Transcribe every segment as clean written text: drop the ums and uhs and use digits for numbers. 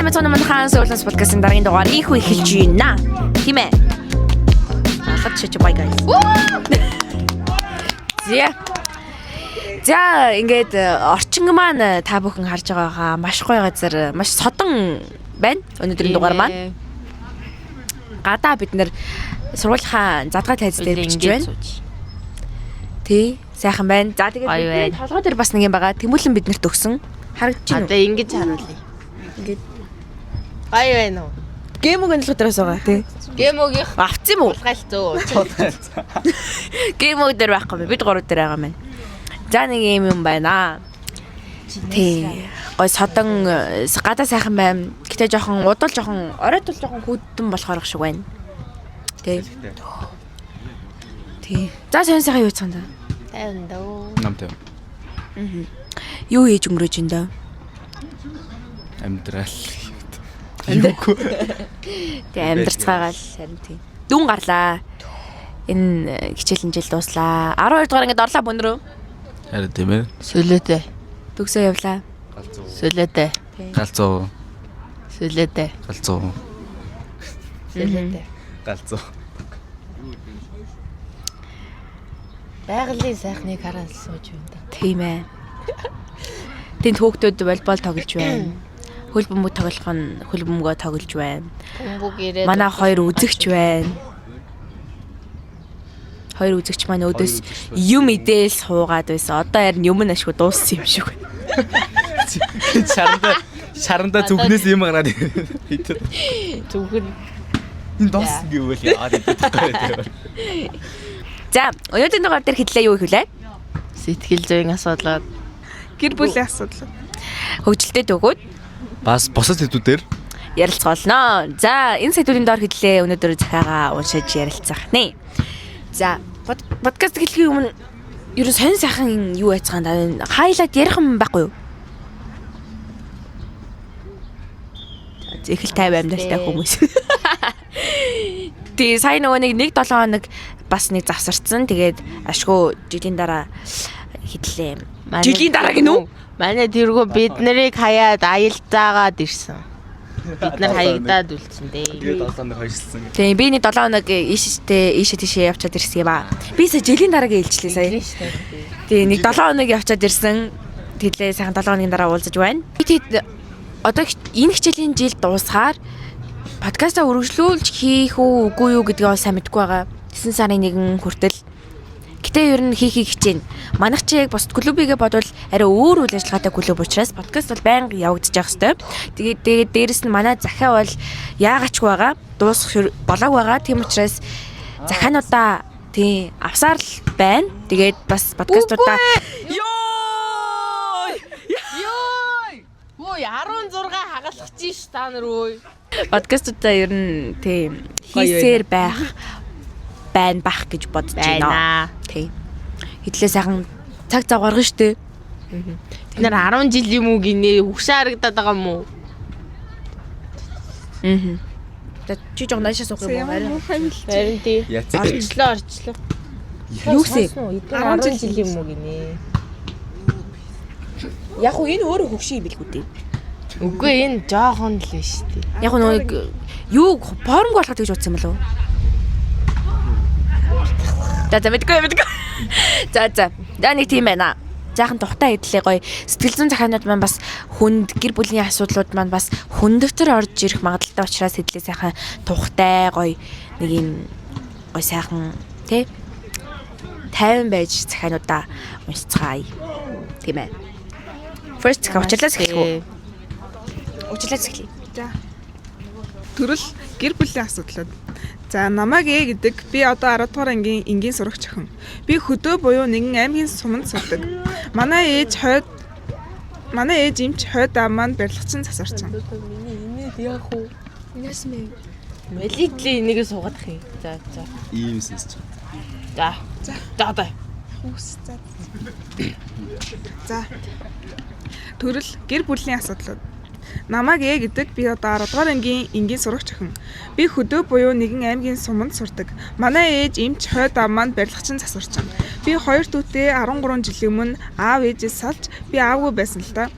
Сайн манайхан Сөүлэнс подкастын дараагийн дугаар ийхүү эхэлж байна. Тийм ээ. Алгад бай guys. За ингээд орчин маань та бүхэн харж байгаагаа маш гоё газар, маш содон байна. Өнөөдрийн дугаар маань. Гадаа бид нэр сургуулийнхаа задгай тайз дээр бичиж байна. Тий, сайхан байна. За тэгээд толгой дээр бас нэг юм байгаа. Тэмүүлэн биднэрт өгсөн. Харагдаж байна уу? Одоо ингэж харуулъя. Ингээд гай байна уу? геймог өнлөх дээрээс байгаа тий. Гэмогийнх Авцсан юм уу? гайлцоо. Геймог дээр байхгүй бид гурав дээр байгаа маань. За нэг юм байна. Тий. Гой содон гадаа сайхан байна. Гэтэ жоохон удал жоохон оройтол жоохон хүүдэн болохоор шиг байна. Тий. Тий. За сайн юу цаана? Тайван дөө. Намтай. Юу хийж өнгөрөөж ин дөө? Амьдрал. Тэг амьдрцгаагаал харин тий. Дүн гарлаа. Энэ хичээл жил дууслаа. 12 дугаар ингээд орлоо бөнрөө. Харин тийм ээ. Сүлээдэ. Төгсөө явлаа. Сүлээдэ. Галзуу. Сүлээдэ. Галзуу. Сүлээдэ. Галзуу. Байгалийн сайхныг хараад сууж байна да. Тийм ээ. Тэнд хүүхдүүд волейбол тоглож байна. Хөлбөмбөг тоглох нь хөлбөмбөгөө тоглож байна. Бөмбөг ирээд. Манай хоёр үзэгч байна. Хоёр үзэгч маань өөдөөс юм идээл суугаад байсан. Одоо харин юм ашгүй дууссан юм шиг байна. Шаранда зүгнээс юм гараад хийдэг. Зүгэн. Энэ дууссан гэвэл яагаад гэдэг. За, өнөөдрийн дугаар дээр хэллээ юу ихвлээ? Сэтгэл зүйн асуудал. Гэр бүлийн асуудал. Хөгжилтэд өгөөд Бас босод хэдүүдээр ярилцгаолно. За, энэ сэдвүүдийн доор хэллээ өнөөдөр захиагаа уншиж ярилцах нэ. За, подкаст хэлхийн өмнө ерөн сонь сайхан юу яцгаан хайлайт ярих юм байхгүй юу? Эхэл 50 амьдралтай хүмүүс. Тэгээ сайн нөгөө нэг 7 хоног бас нэг завсарцсан. Тэгээд ашгүй жилийн дараа хэдлээ. Жилийн дараа гинүү? Манай тэргөө бид нарыг хаяад аялдаагаад ирсэн. Бид нар хаягдаад үлдсэн дээ. тэгээд 7 хоног хойшлсон. Тэгээ би нэг 7 хоног ийшээ тийшээ явчаад ирсэн юм аа. Би сая жилийн дараагийн илжлээ сая. Тэгээ нэг 7 хоног явчаад ирсэн. Тэглээ сайхан 7 хоногийн дараа уулзаж байна. Би тэгэд одоо энэ хичээлийн жил дуусгаар подкастаа үргэлжлүүлж хийх үү үгүй юу гэдгийг сайн мэдэхгүй байгаа. 9 сарын 1 хүртэл. Гэтэ ер нь хийхийг хичээнэ. Манайх чи яг бос клубигээ бодвол арай өөр үйл ажиллагаатай клуб учраас подкаст бол байнга явагдаж явах хэрэгтэй. Тэгээд дээрэс нь манай захиа бол яагаач байгаа. Дуусах болоог байгаа. Тийм учраас захиануудаа тий авсаар л байна. Тэгээд бас подкастуудаа Ой 16 хагалах чинь та нар өө. подкастуудаа ер нь тий хийсээр байх гэж бодож байна. Тий. Хэдлээ сайхан цаг зав гаргана штэ. Бид нар 10 жил юм уу гинэ хөшөө харагдаад байгаа юм уу? Чи жоо наашаа суух юм уу? Харин тий. Яцсан. Орчлоо. Юусе? 10 жил юм уу гинэ? Яг уу энэ өөрөө хөгшин юм билгүү дээ. Үгүй энэ жоохон л биш тий. Яг уу нэг юу форм болоход гэж утсан юм болов? За мэдгүй. За нэг тийм байна. Жаахан тухтай хэдлээ гоё. Сэтгэл зүйн захианууд маань бас хүнд гэр бүлийн асуудлууд маань бас хүндөвтөр орж ирэх магадaltaй учраас хэдлээ сайхан тухтай гоё нэг юм гоё сайхан тий 50 байж захиануудаа уншицгаая. Тийм ээ. First уучлаарай хэлэх үү? Уучлаарай. За. Төрөл гэр бүлийн асуудлууд. За намайг гэдэг би одоо 10 дугаар ангийн сурагч охин. Би хөдөө буюу нэгэн аймгийн суманд сурдаг. Манай ээж эмч хойд ам маань барилгачин засарчин. Миний яах вэ? Яс мэ. Мэлигдлийн энийг суугаад хий. За. Ийм сэс чи. За. Хүүс за. За. Төрөл гэр бүлийн асуудлууд. Намайг гэдэг би одоо 10 дугаар ангийн сурагч охин. Би хөдөө буюу нэгэн аймгийн суманд сурдаг. Манай ээж эмч хойд ам маань барилгачин засварчин. Би хоёр дүүтэй 13 жилийн өмнө аав ээжээс салж би аавгүй байсан л та.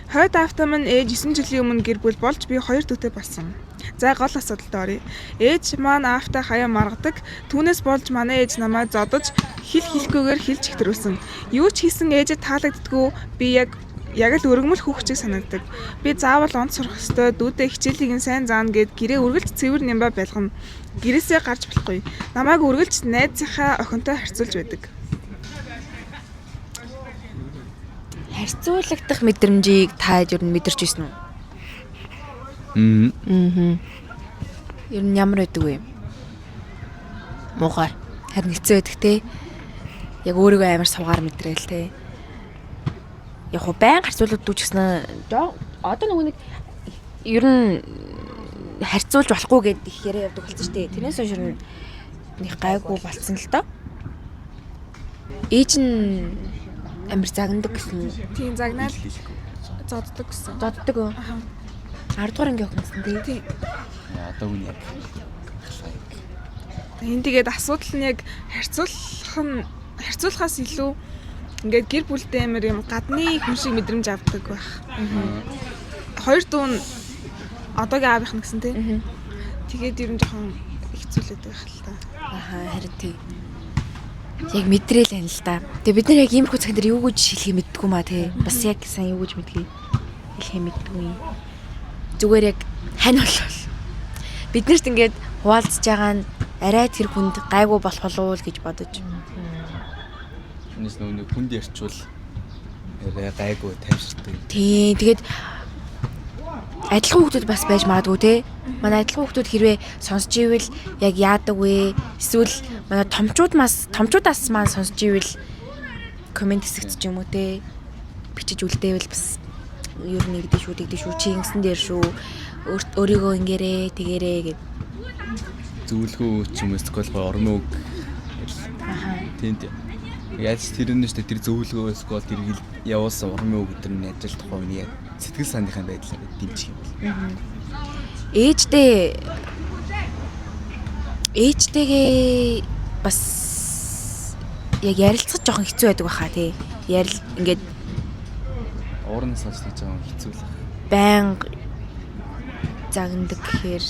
Хойд аавтай минь ээж 9 жилийн өмнө гэр бүл болж би 2 дүүтэй болсон. За гол асуудалд оръё. Ээж маань аавтай хаяа маргадаг. Түүнээс болж манай ээж намайг зодож хэлэхгүйгээр хэлж ихтрүүлсэн. Юу ч хийсэн ээжэд таалагддаггүй. Би яг л өргөмөл хүүхчиг санагддаг. Би заавал онд сурах ёстой. Дүүдээ хичээлийг нь сайн заана гэд гэрээ үргэлж цэвэр нямба байлгана. Гэрээсээ гарч болохгүй. Намайг үргэлж найзынхаа охинтой харьцуулж байдаг. Харьцуулагдах мэдрэмжийг та ер нь мэдэрч ирсэн үү? Ер нь ямар байдаг вэ? Муухай. Харин хэцүү байдаг те. Яг өөрийгөө амар суугаар мэдрээл те. Яг хоо байн харьцуулагддаг ч гэсэн одоо нэг ер нь харьцуулж болохгүй гэдэг их яриа явдаг болсон шүү дээ. Тэрнээс хойш ер нь нэг гайгүй болцсон л доо. Ээж нь амар загнадаг гэсэн. Тийм загнаад зоддог гэсэн. Зоддог уу? 10 дугаар анги охинсон тий. Одоо үн яг. Энэ тэгээд асуудал нь яг харьцуулахаас илүү ингээд гэр бүлтэй амар юм гадны хүн шиг мэдрэмж авдаг байх. Хоёр дүү нь одоогийн аавынх нь гэсэн тий. Тэгээд ер нь жоохон хэцүүлээд байх л та. Харин тий. Яг мэдрээл байна л да. Тэгээ бид нар яг иймэрхүү цагт юу гэж хэлхий мэддэггүй маа тий. Бас яг сайн юу гэж мэдхий хэлхий мэддэггүй. Зүгээр яг хань болвол бид нарт ингээд хуваалцж байгаа нь арай тэр хүнд гайгүй болох болов уу гэж бодож. Үнэс нэг хүнд ярьчвал арай гайгүй тайвширдаг. Тий, тэгээд адилхан хүмүүс бас байж магадгүй те. Манай адилхан хүмүүс хэрвээ сонсч ивэл яг яадаг вэ? Эсвэл манай томчуудаас маань сонсч ивэл комент хэсэгт ч юм уу те. Бичиж үлдээвэл бас ер нь нэгдэж шүү чи ингэсэн дээр шүү. Өөрийгөө ингээрээ тэгээрээ гэд. Зөвлөгөө ч юм уу эсвэл ормог. Тийм. Яаж тэрнээс тэр зөвлөгөө эсвэл тэр явуулсан ормог өдр нь ажилдах хувийн яг сэтгэл санааныхаа байдлаар дэмжих юм бол. Ээжтэйгээ бас яг ярилцах жоохон хэцүү байдаг баха тий. Ингээд уурнаас олж жоохон хэцүү л. Байнга загнадаг гэхээр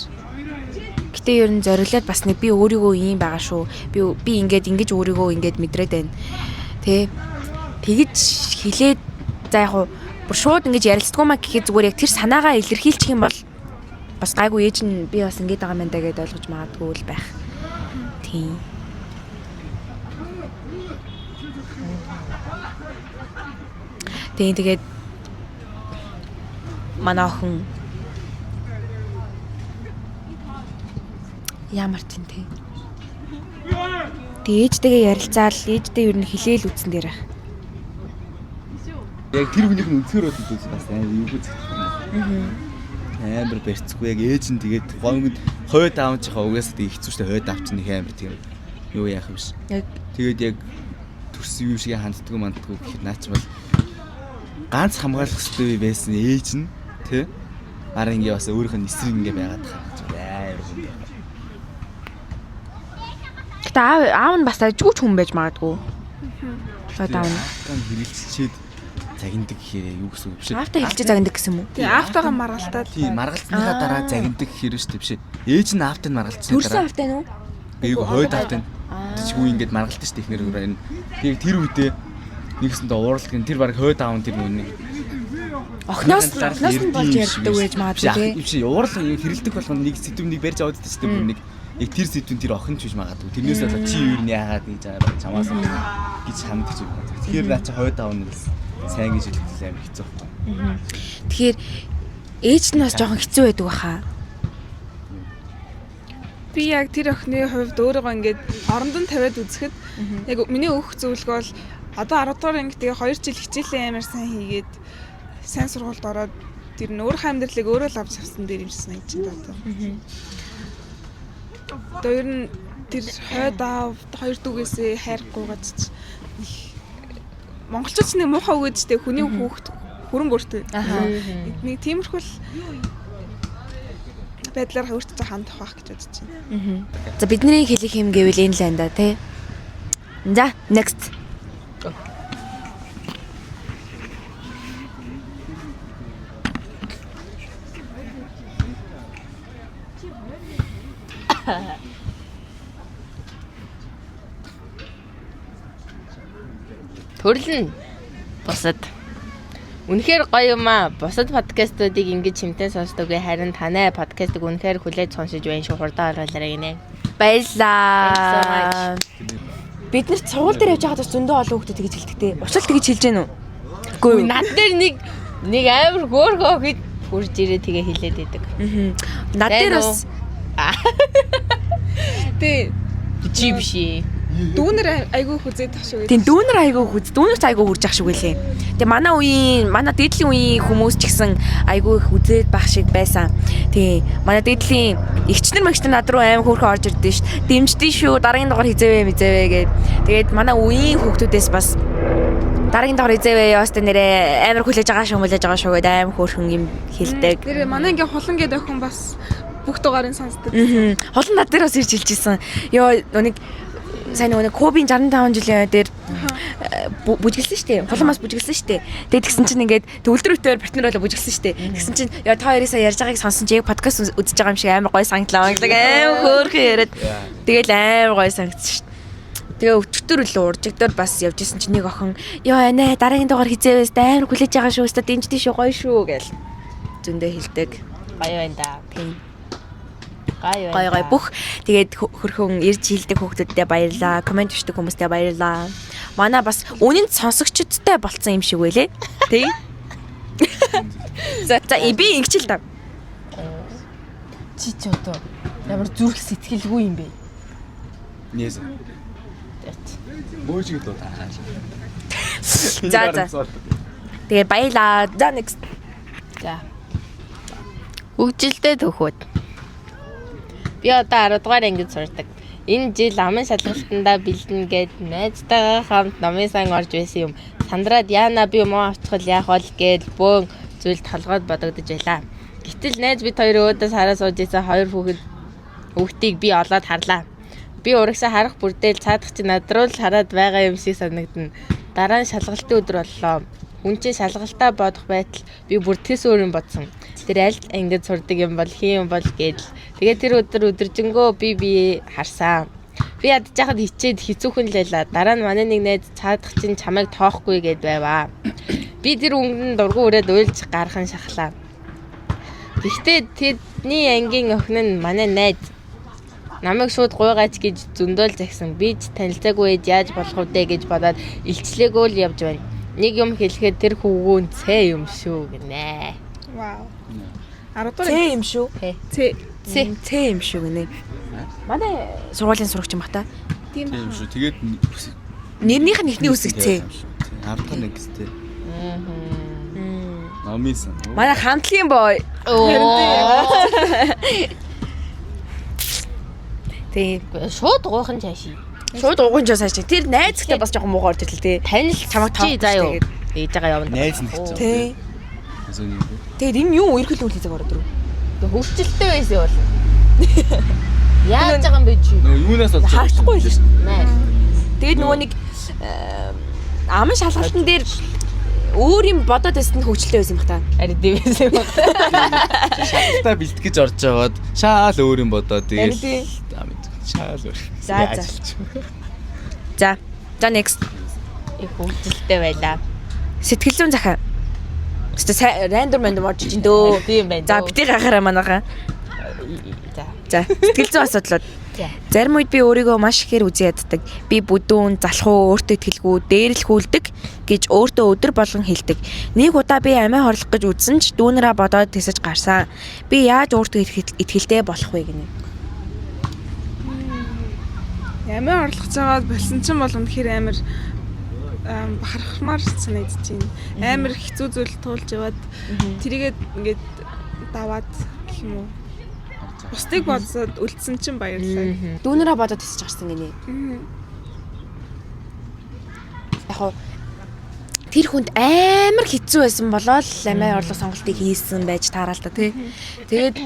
гэтээ ер нь зориулаад бас нэг би өөрийгөө ийм байгаа шүү. Би ингэж өөрийгөө ингэж мэдрээд байна. Тэ. Тэгэж хэлээд за яг бүр шууд ингэж ярилцдаггүй маа гэхэд зүгээр яг тэр санаагаа илэрхийлчих юм бол бас гайгүй ээж нь би бас ингэж байгаа юм даа гэдээ ойлгож магадгүй л байх. Тийм. Тэгээд манай охин ямар ч юм те. Ээжтэйгээ ярилцаал ээжтэй ер нь хэлээл үтсэн дээр байх. Яг тэр хүнийх нь үнцгэр бодож бас юу гэж амар барьцгүй яг ээж нь тэгээд гонгод хойд аавынхаа угаас тэг хэцүү штэ хойд аав чинь их амар тийм юу яах юм биш. Тэгээд яг төрсөн юм шиг ханддаггүй манддаггүй гэхэд наач бол ганц хамгаалах хэрэгтэй байсан ээж нь тий бараа ингээ бас өөрийнх нь эсрэг ингээ байгаад байгаа юм. Гэтэ аав нь бас ажгүй ч хүн байж магадгүй. Хойд аав нь хэрэлцчихэд загиндаг гэхээр юу гэсэн үг биш. Аавтай хэлж загиндаг гэсэн юм уу? Тий, аавтайгаа маргалтаад. Тий, маргалцсныхаа дараа загиндаг гэхээр шүү дээ биш. Ээж нь аавтай маргалцсны дараа. Төрсөн аавтай нь уу? Ийг хойд аавтай. Тэчгүй ингээд маргалт шүү дээ ихнэр өрөө энэ. Тэгээд тэр үедээ нэгсэндээ ууралдаг тэр баг хойд аав нь тэр нүг. Охноос нь болж ярьдаг байж магадгүй тий. Уурал хэрэлдэг болгоно нэг сэдвнийг барьж аваад дээ шүү дээ бүр нэг. Яг тэр сэдвэн тэр охин ч биш магадгүй. Тэрнээс болоод чи юу нь яагаад гэж чамаас гэж хандж байгаа. Тэгэхээр наа чи хойд аав нь сайн гэж хэлэхдээ амар хэцүү байна. Тэгэхээр ээж нь бас жоохон хэцүү байдаг баха. Би яг тэр охины хувьд өөрийгөө ингээд оронд нь тавиад үзэхэд яг миний өөх зөвлөгөө бол одоо 10 дугаар анги тэгээ 2 жил хичээлээ амар сайн хийгээд сайн сургуульд ороод тэр нь өөрийнхөө амьдралыг өөрөө л авч авсан дээр юм шиг санагдаж байна одоо. Одоо ер нь тэр хойд аав 2 дүүгээсээ хайргүйгээд ч монголчууд ч нэг муухай үгээд штэ хүний хүүхэд хүрэн бүртэй. Нэг тиймэрхүү байдлаар өөртөө хандах байх гэж бодож байна. За бидний хэлэх юм гэвэл энэ л байна да тий. За next. Төрлөн бусад. Үнэхээр гоё юм аа. Бусад подкастуудыг ингэж хэмтэн сонсдог. Харин танай подкастыг үнэхээр хүлээж сонсож байна шүү. Хурдан оруулаарай гинэ. Баярлаа. Бид нар сургууль дээр явж байгаад бас зөндөө олон хүмүүс тэгж хэлдэгтэй. Учир тэгж хэлж гэнэ үү? Үгүй над дээр нэг амар хөөрхөө хэд хурж ирээ тэгээ хэлээд байдаг. Над дээр бас Тэ чи биш ээ. дүүнэр айгүй хүзээд тах шүү. тийм дүүнэр айгүй хүз дүүнэрч айгүй хурж ах шиг байлээ. Тэгээ манай дээдлийн үеийн хүмүүс ч гэсэн айгүй их үзээд байх шиг байсан. Тэгээ манай дээдлийн эгчнэр мэгчнэр над руу аим хөөрхөн орж ирдэ ш. Дэмждэн шүү. Дараагийн дугаар хизээвэ гэд. Тэгээд манай үеийн хүүхдүүдээс бас дараагийн дугаар хизээвэ яастэ нэрээ амар хүлээж байгаа шүү гэд аим хөөрхөн юм хэлдэг. Тэр манай ингээ хулан гэдэг охин бас бүх дугаарыг сонсдог. Холон над дээр бас ирж хэлж исэн. Йоо нэг сайн нэг Кобийн 65 жилийн дээр бүжиглсэн шүү дээ. Холон бас бүжиглсэн шүү дээ. Тэгээд тэгсэн чинь ингээд төвлөр өтөр партнер болоо бүжиглсэн шүү дээ. Тэгсэн чинь яа та хоёроо ярьж байгааг сонсон чи яг подкаст үзэж байгаа юм шиг амар гоё санагдлаа. Аим хөөрхөн яриад тэгэл амар гоё санагдсан шүү дээ. Тэгээ өчтөр үлээ уржигдор бас явж исэн чинь нэг охин ёо анаа дараагийн дугаар хизээвээс амар хүлээж байгаа шүү. Өстө дэмждэн шүү гоё шүү гэл зөндөө хэлдэг. Гоё байна да. Тийм. Гоё бүх тэгээд хөрхөн ирж хилдэг хүүхдүүдтэй баярлаа. Комент бичдэг хүмүүстээ баярлаа. Манай бас үнэнд сонсогчдтой болцсон юм шиг байлээ. Тий. За би ингэчил та. Чи одоо ямар зүрх сэтгэлгүй юм бэ? Нээс. Мөөжиг дуу таа. За. Тэгээ баярлаа. За next. За. Үгжилтэй төхөөд. Би одоо 10 дугаар ангид сурдаг. Энэ жил амын шалгалтандаа бэлдэнэ гэд найзтайгаа хамт намын сан орж байсан юм. Сандраад яана би муу авчихвал яах вэ гэд бөөн зүйлд толгойд бодогдож байлаа. Гэтэл найз бид хоёр өөдөөс хараа сууж исэн хоёр хүүхдийг би олоод харлаа. Би урагшаа харах бүрдэл цаадах чи над руу л хараад байгаа юм шиг санагдана. Дараа нь шалгалтын өдөр боллоо. Хүн чинь шалгалтаа бодох байтал би бүр тэс өөр юм бодсон. Тэр аль ангид сурдаг юм бол хин юм бол гэдэл. Тэгээ тэр өдөр өдөржингөө би харсан. Би ядж яхад хичээд хизүүхэн л байлаа. Дараа нь манай нэг найз цаадах чинь чамайг тоохгүй гэд байваа. Би тэр өнгөнд дургу өрөөд уйлж гархан шахлаа. Гэхдээ тэдний ангийн охин нь манай найз намайг шууд гуйгаач гэж зөндөөл загсан. Би ч танилцаагүй яаж болох вэ гэж бодоод илчлээгөө л явж байна. Нэг юм хэлэхэд тэр хүүгүүн цээ юм шүү гинэ. Вау. 10 дугаар Цээ юм шүү. Цээ юм шүү гинэ. Манай сургуулийн сурагч юм бата. Тийм Тийм шүү. Тэгээд Нэрнийх нь ихний үсэг цээ. 10 дахь нэг гэстэй. Намисан. Манай хамтлагийн боо. Тийм. Шууд гуйхан цаашаа. Шууд уган жоо сайш. Тэр найзтай бас жоохон муугаар орж ирлээ те. Танил Чамайг чи заяа. Ээж байгаа явна. Найз нь хэцүү. Тий. Зөв. Тэгээд энэ юу эрхэл үйл хийдэг ороод ирв. Хөвчлөлтэй байсан бол. Яаж байгаа юм бэ чи? Нөгөө юунаас болж Хаагдахгүй л шүү. Маа. Тэгээд нөгөө нэг аман шалгалтын дээр өөр юм бодоод байсан хөвчлөлтэй байсан юм бата. Ари дэвсэн юм. шалгалтаа бэлтгэж орж аваад шаал өөр юм бодоод Харин тэгээд тий. шаал өөр. За. За next. Их хөвчлөлтэй байлаа. Сэтгэл зүйн захаа. Өстө рандом орж ийн дөө. Тийм байна. За бити гахаараа манайхаа. За. За сэтгэл зүйн асуудлууд. Зарим үед би өөрийгөө маш ихээр үзий яддаг. Би бүдүүн, залхуу, өөртөө итгэлгүй, дээрлэхүүлдэг гэж өөртөө өдөр болгон хэлдэг. Нэг удаа би амиа хорлох гэж үзсэн ч дүүнэраа бодоод тэсэж гарсан. Би яаж өөртөө итгэлтэй болох вэ гинэ. Ямаа орлох цагаад болсон ч бол үнэхээр амар бахархмаар санагдаж байна. Амар хэцүү зүйл туулж яваад тэрийгээд ингээд даваад гэх юм уу. Бусдыг бодсод үлдсэн чинь баярлалаа. Дүүнэраа бодоод тэсэж гарсан гинэ. Яг тэр хүнд амар хэцүү байсан болоод амиа орлох сонголтыг хийсэн байж таарал та тий. Тэгээд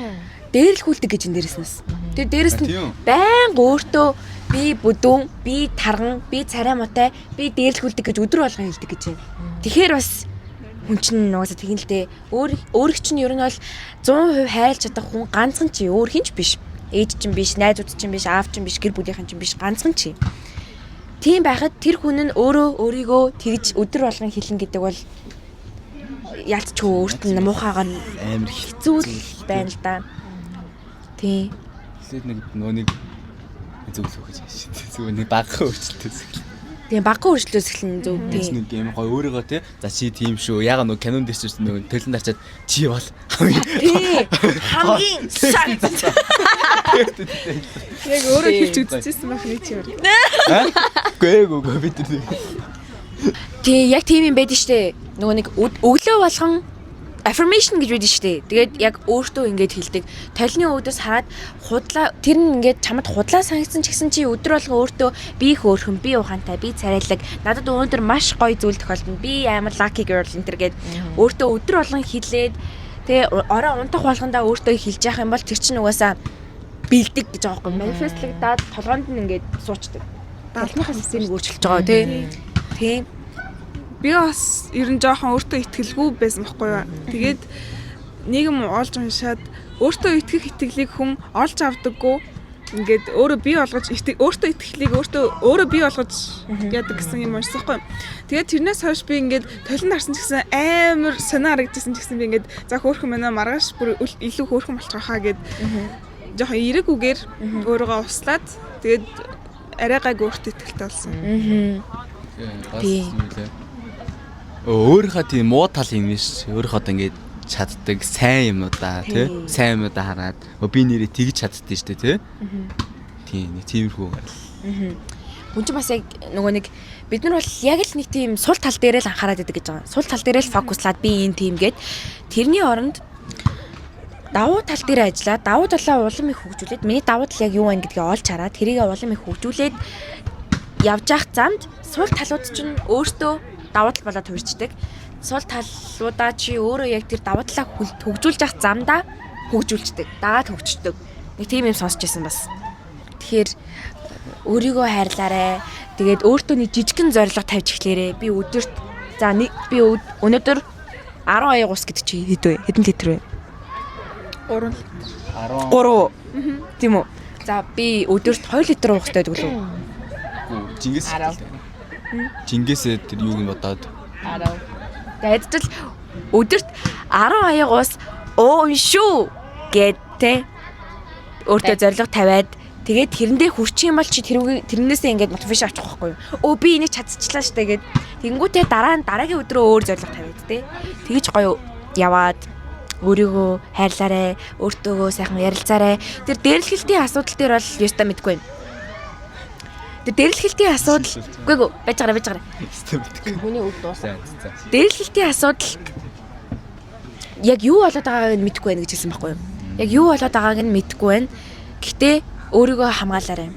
дээрлэхүүлдэг гэж энэ дээрэснээс. Тэгээд дээрэс нь байнга өөртөө би бүдүүн, би тарган, би царай муутай, би дээрлэхүүлдэг гэж өдөр болгон хэлдэг гэж байна. Тэгэхээр бас хүн чинь нугасаа тэгэн л дээ. Өөрийг чинь ер нь бол 100% хайлж чадах хүн ганцхан чи өөр хинч биш. ээж чинь биш, найзууд чинь биш, аав чинь биш, гэр бүлийнхэн чинь биш, ганцхан чи. Тийм байхад тэр хүн нь өөрийгөө тэгж өдөр болгон хэлнэ гэдэг бол яалтч өөрт нь муухайгаар амар хэцүү байна л да. Тийм. хэлээд нэг нөөнийг зөвлөх гэж байна шүү дээ. Зүгээр нэг багахан өөрчлөлтөөс эхэлнэ. Тийм багахан өөрчлөлтөөс эхэлнэ зөв Тийм тийм. нэг юм гоё өөрийгөө тий. За чи тийм шүү. Яга нөгөө кинонд дээр ч нөгөө төлөнд арчаад чи бол Хамгийн сан. Яг өөрөө хэлж үзчихсэн байх нэг чи өөр. Гээгүй бид тэр. Тийм яг тийм юм байдаг штэ. Нөгөө нэг өглөө болгон affirmation гэж байдаг штэ. Тэгээд яг өөртөө ингэж хэлдэг. Толны өвдөс хараад худлаа тэр нь ингэж чамд худлаа санагдсан ч гэсэн чи өдөр болгон өөртөө би хөөрхөн, би ухаантай, би царайлаг. Надад өнөөдөр маш гоё зүйл тохиолдно. Би амар lucky girl энэ төр гэд өөртөө өдөр болгон хэлээд тэгээ орой унтах болгондоо өөртөө хэлж явах юм бол тэр чинь угаасаа бэлдэг гэж байгаа байхгүй. Манифестлагдаад толгоонд нь ингэж суучдаг. Талхнахаас системийг өөрчилж байгаа тий. Тийм. Би бас ер нь жоохон өөртөө итгэлгүй байсан байхгүй юу. Тэгээд нийгэм олж уншаад өөртөө итгэх итгэлийг хүн олж авдаггүй. Ингээд өөрөө бий болгож өөртөө итгэлийг өөрөө бий болгож яадаг гэсэн юм уншсан байхгүй юу. Тэгээд тэрнээс хойш би ингээд толинд харсан ч гэсэн амар сонио харагдсан ч гэсэн би ингээд за хөөрхөн мэнэ маргааш бүр илүү хөөрхөн болчих хаа гэд жоохон эрэгүүгээр өөрийгөө услаад тэгээд арай гайг өөртөө итгэлтэй болсон. Тийм. Өөрийнхөө тийм муу тал юм биш. Өөрийнхөө одоо ингээд чаддаг сайн юмудаа тий. Сайн юмудаа хараад би нэрээ тэгж чаддсан шүү дээ тий. Тийм нэг тиймэрхүү гарал. Хүн чинь бас яг нөгөө нэг бид нар бол яг л нэг тийм сул тал дээрээ л анхаарат байдаг гэж байгаа. Сул тал дээрээ л фокуслаад би энэ тийм гээд тэрний оронд давуу тал дээр ажиллаад давуу талаа улам их хөгжүүлээд миний давуу тал яг юу вэ гэдгийг олж хараад тэрийг улам их хөгжүүлээд явж явах замд сул талууд чинь өөртөө давуу тал болоод хувирчдаг. Сул талуудаа чи өөрөө яг тэр давуу талаа хөгжүүлж явах замдаа хөгжүүлждэг. Дагаад хөгждөг. Нэг тийм юм сонсч байсан бас. Тэгэхээр өөрийгөө хайрлаарай. Тэгээд өөртөө нэг жижигхэн зорилго тавьж эхлээрэй. Би өдөрт за би өнөөдөр 12 ус гэдэг чи хэд вэ? Хэдэн литр вэ? 3. Тийм үү? За би өдөрт 2 литр уух хэрэгтэй гэдэг үү? Жингээс тэр юуг нь бодоод 10. Тэгээд өдөрт 12 ус ууна шүү гэдэг өөртөө зорилго тавиад тэгээд тэрэндээ хүрчих юм бол чи тэрнээсээ ингээд мотивашн авчих واخгүй юу. Өө би энийг чадчихлаа штэ гэд тэгэнгүүтээ дараагийн өдрөө өөр зорилго тавиад те. Тэгэж гоё яваад өөрийгөө хайрлаарай, өөртөөгөө сайхан ярилцаарай. Тэр дээрлэхэлтийн асуудал дээр бол ёстой мэдгүй байна. Тэр дээрлэхэлтийн асуудал үгүй байж байгаа. Хүний үг дуусаа. Дээрлэхэлтийн асуудал яг юу болоод байгааг нь мэдэхгүй байна гэж хэлсэн байхгүй юу? Яг юу болоод байгааг нь мэдэхгүй байна. Гэхдээ өөрийгөө хамгаалаарай.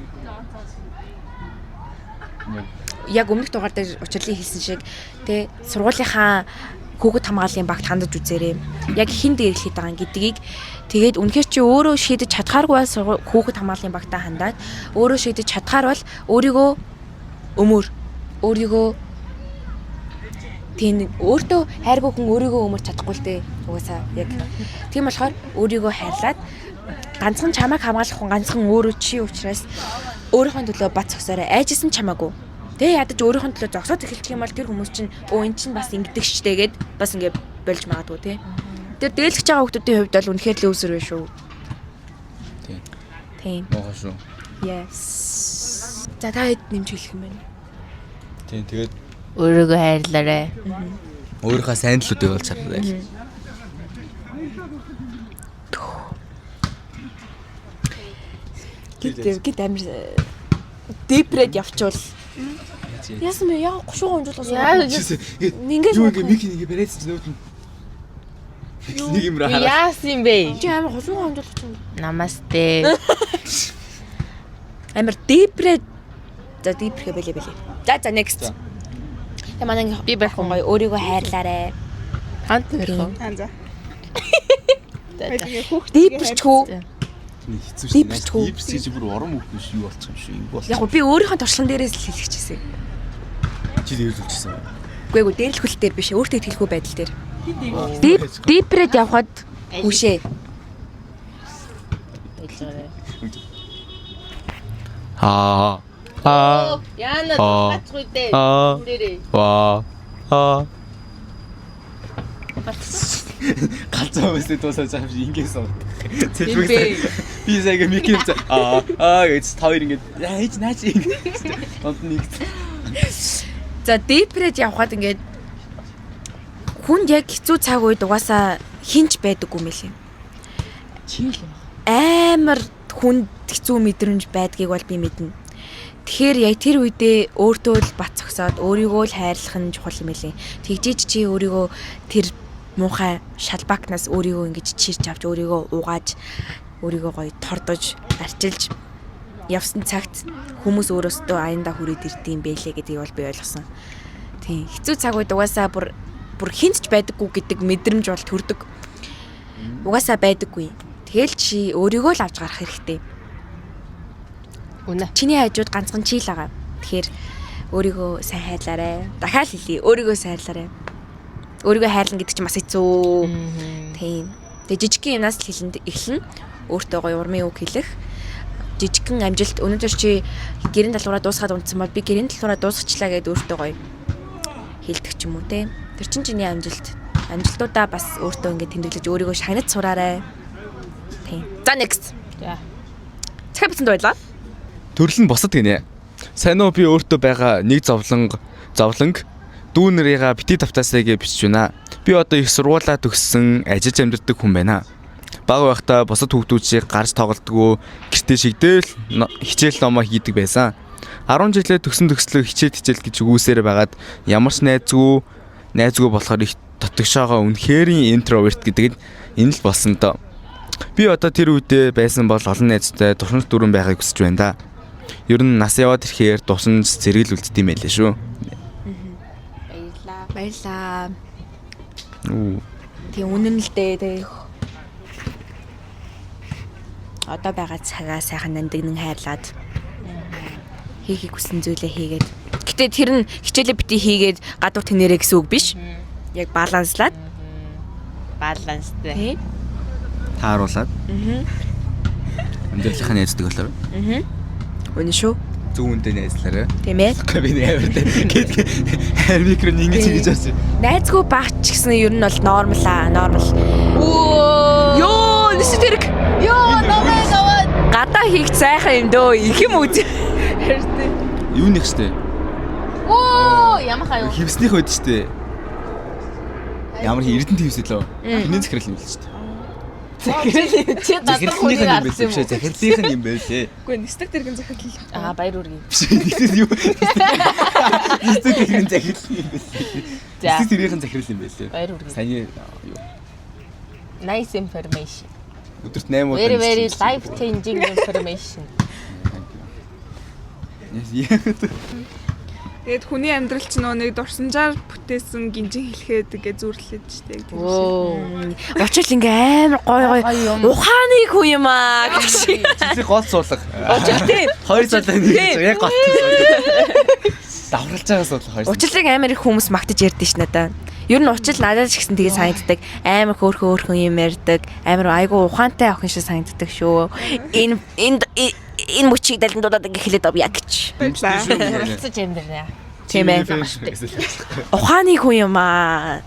Яг өмнөх дугаар дээр учрлын хэлсэн шиг тэ сургуулийнхаа хүүхэд хамгааллын багт хандаж үзээрэй. Яг хэн дээрлэхэд байгаа гэдгийг тэгээд үнэхээр чи өөрөө шийдэж чадхааргүй бол хүүхэд хамгааллын багтаа хандаад өөрөө шийдэж чадхаар бол өөрийгөө тийм өөртөө хайргүй хүн өөрийгөө өмөрч чадахгүй л дээ. Угаасаа яг тийм болохоор өөрийгөө хайрлаад ганцхан чамайг хамгаалах хүн ганцхан өөрөө чи учраас өөрийнхөө төлөө бат зогсоорой. Айжсэн чамаагүй. Тэгээ ядаж өөрийнхөө төлөө зогсоод эхэлчих юм бол тэр хүмүүс чинь эн чинь бас ингэдэг штэ гэд бас ингэ болж магадгүй тий. Тэр дээлгэж байгаа хүмүүсийн хувьд бол үнэхээр л өөсөр байна шүү. Тийм. Мохоо шүү. Yes. За та хэд нэмж хэлэх юм бэ? Тийм тэгээд Өөрийгөө хайрлаарай. өөрийнхөө сайн талуудыг олж хараарай. Гэт амир дипред явчвал яасан бэ? Яг гушуугаа хөнжүүлсэн. Ингээд юу ингэ мик ингэ барайсан ч нөт нэг юм раа хараа. Яасан бэ? чи амир гушуугаа хөнжүүлж чинь. Намасте. Амир дипред. За дипрэ бэлээ. За next. Тэ манай би байх хүн гоё өөрийгөө хайрлаарай. Хант нэрхөө. За. Дипрчгүй. Хэцүү шүү. Дипс бүр орон мөх биш юу болчих юм шүү. Юу болчих. Яг би өөрийнхөө туршлан дээрээс л хэлчихсэн. Чи дээрлүүлчихсэн. Үгүй дээрлэхүүл дээр биш. Өөртөө итгэлгүй байдал дээр. Дипред явхад хүшээ. Яана тусгацгүй дээ. Дээрээ. Галзуу өсөд дуусаж байгаа юм ингээс уу. Би сая микив гэж тавэр ингэж яаж наач ингэж донд нэг. За дипред явхад ингээд хүнд яг хэцүү цаг үед угаасаа хинч байдаггүй мэлээ. Чи л Амар хүнд хэцүү мэдрэмж байдгийг бол би мэднэ. Тэгэхээр яг тэр үедээ өөртөө л бат зогсоод өөрийгөө л хайрлах нь чухал юм элэ. Тэгжиж чи өөрийгөө тэр муухай шалбакнаас өөрийгөө ингэж чирч авч өөрийгөө угааж өөрийгөө гоё тордож арчилж явсан цагт хүмүүс өөрөөсөө аяндаа хүрээд ирдэм байлээ гэдгийг бол би ойлгосон. Тийм хэцүү цаг үед угаасаа бүр хинтж байдаггүй гэдэг мэдрэмж бол төрдөг. Угаасаа байдаггүй. Тэгэл чи өөрийгөө л авч гарах хэрэгтэй. үнэ. Чиний хажууд ганцхан чи л байгаа. Тэгэхээр өөрийгөө сайн хайрлаарай. Дахиад хэлье. Өөрийгөө сайн хайрлаарай. Өөрийгөө хайрлна гэдэг чинь бас хэцүү. Тийм. Тэгээ жижигхэн юмнаас л эхэлнэ. Өөртөө гоё урмын үг хэлэх. Жижигхэн амжилт өнөөдөр чи гэрийн талбараа дуусгаад унтсан бол би гэрийн талбараа дуусгачлаа гэдээ өөртөө гоё хэлдэг ч юм уу те. Тэр чинь чиний амжилт. Амжилтуудаа бас өөртөө ингэ тэмдэглэж өөрийгөө шагнаж сураарай. Тийм. За next. За. Цахим бицэнд байлаа. Төрөл нь босод гинэ. Сайн уу би өөртөө байгаа нэг зовлонг дүү нарыгаа бити тавтаасайгээ бичиж байна. Би одоо их сургуулаа төгссөн ажиллаж амьдардаг хүн байна. Бага байхдаа босод хүүхдүүдийг гарч тоглодгоо гэртээ шигдээл хичээл номоо хийдэг байсан. 10 жилээ төгслөө хичээл гэж үгүйсээр байгаад ямар ч найзгүй болохоор их дотгошоогоо үнэхэрийн интроверт гэдэг нь энэ л болсон доо. Би одоо тэр үедээ байсан бол олон найзтай дурсамж дүрэн байхыг хүсэж байна да. Ер нь нас яваад ирэхээр дурсамж зэрэг л үлддэм юм байлээ шүү. Баярлаа. Тийм үнэн л дээ тэг. Одоо байгаа цагаа сайхан нандинан хайрлаад хийхийг хүссэн зүйлээ хийгээд. Гэтэ тэр нь хичээлээ бити хийгээд гадуур тэнэрээ гэсэн үг биш. Яг баланслаад. Баланстай. Тааруулаад. Амьдралынхаа найздаг болоо. Үнэн шүү. Зүүндээ найзлаарай. Тийм ээ. Би нэг хайр микро ингэж хийж авчих. Найзгүй багч гэсэн ер нь бол нормал. Йоо, нэс тэрэг. Йоо, намайг аваад Гадаа хийх сайхан юм дөө. Их юм үз. Юу нэг штэ. оо ямахаа юу. Хевснийх байд штэ. Ямар эрдэнэ хевсэл лөө. Хинэн захирал юм л штэ. Чи дадах хүнийг харсан юм уу? Захирлынх нь юм байлээ. Үгүй нэстэг тэргийн захирал. Баяр үргээ. Нэгээс юу? Нэстэг тэргийн захирал юм байлээ. За. Нэстэг тэргийн захирал юм байлээ. Баяр үргээ. Сайн юу? Nice information. Өдөрт 8 удаа. Very life changing information. Тэгээд хүний амьдрал ч нэг дурсамжаар бүтээсэн гинжин хэлэхэд тэгээ зүрлээд штэ. Очил ингээ амар гоё ухааны хүн юм аа гэж шиг. Чи гол суулга. Очил тийм. 2 цалаа нэг яг гол. Давхарлаж байгаа суулга 2. Училыг амар их хүмүүс магтаж ярьдэн ш надаа. Ер нь учил надад ч гэсэн тэгээ санагддаг. Амар хөөрхөн юм ярьдаг. Амар айгу ухаантай охин шиг санагддаг шүү. Энэ мөчийг далдуулаад ингээ хэлээд ав яг гэж. Хуралцаж амьдрнаа. Тийм ээ. Ухааны хүн юм аа.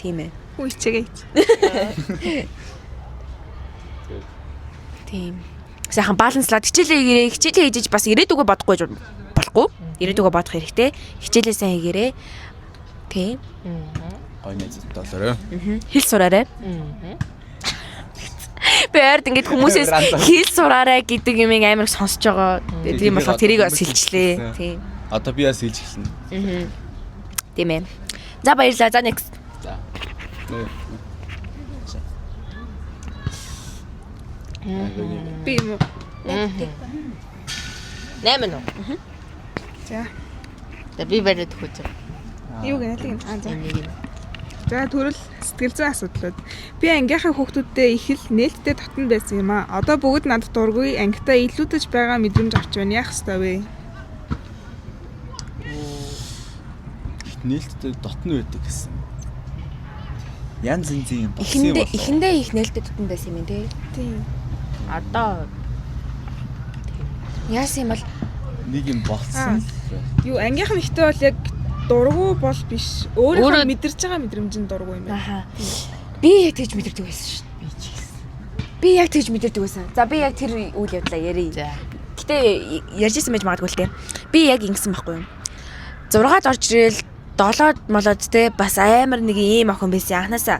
Тийм ээ. Үгүй чигээ. Тийм. Сайхан баланслаад хичээлээ хийж бас ирээдүгөө бодохгүй болохгүй. Ирээдүгөө бодох хэрэгтэй. Хичээлээ сайн хийгээрэй. Тийм. Гой найзтай болоорой. Хэл сураарай. Би ард ингэж хүмүүсээс хэл сураарай гэдэг юмыг амар сонсож байгаа. Тийм болохоор тэрийг бас хэлчлээ. Тийм. Одоо би бас хэлж эхэлнэ. Тийм ээ. За баярлалаа. За next. За. Би юм уу? 8 нөө. За. Би бариад хөөж. Юу гэнэ л за. За төрөл сэтгэл зүйн асуудлууд. Би ангийнхаа хүүхдүүдтэй их л нээлттэй татна байсан юм аа. Одоо бүгд надад дургүй ангитаа илүүдэж байгаа мэдрэмж авч байна. Яах ёстой вэ? Нээлттэй дотно байдаг гэсэн. Янз янзын юм болсон юм байна. Эхэндээ их нээлттэй татна байсан юм тий. Тийм. Одоо Яасан юм бол нэг юм болцсон. Юу ангийнхан ихтэй бол яг дургу бол биш. Өөрөө мэдэрч байгаа мэдрэмжийн дургу юм байна. Би яг тэгж мэдэрдэг байсан шүү. Би яг тэгж мэдэрдэг байсан. За би яг тэр үйл явдлаа ярий. Гэтэ ярьжсэн байж магадгүй л те. Би яг ингэсэн байхгүй юу? 6-д орж ирэл 7-д молоод те бас амар нэг ийм охин байсан анханасаа.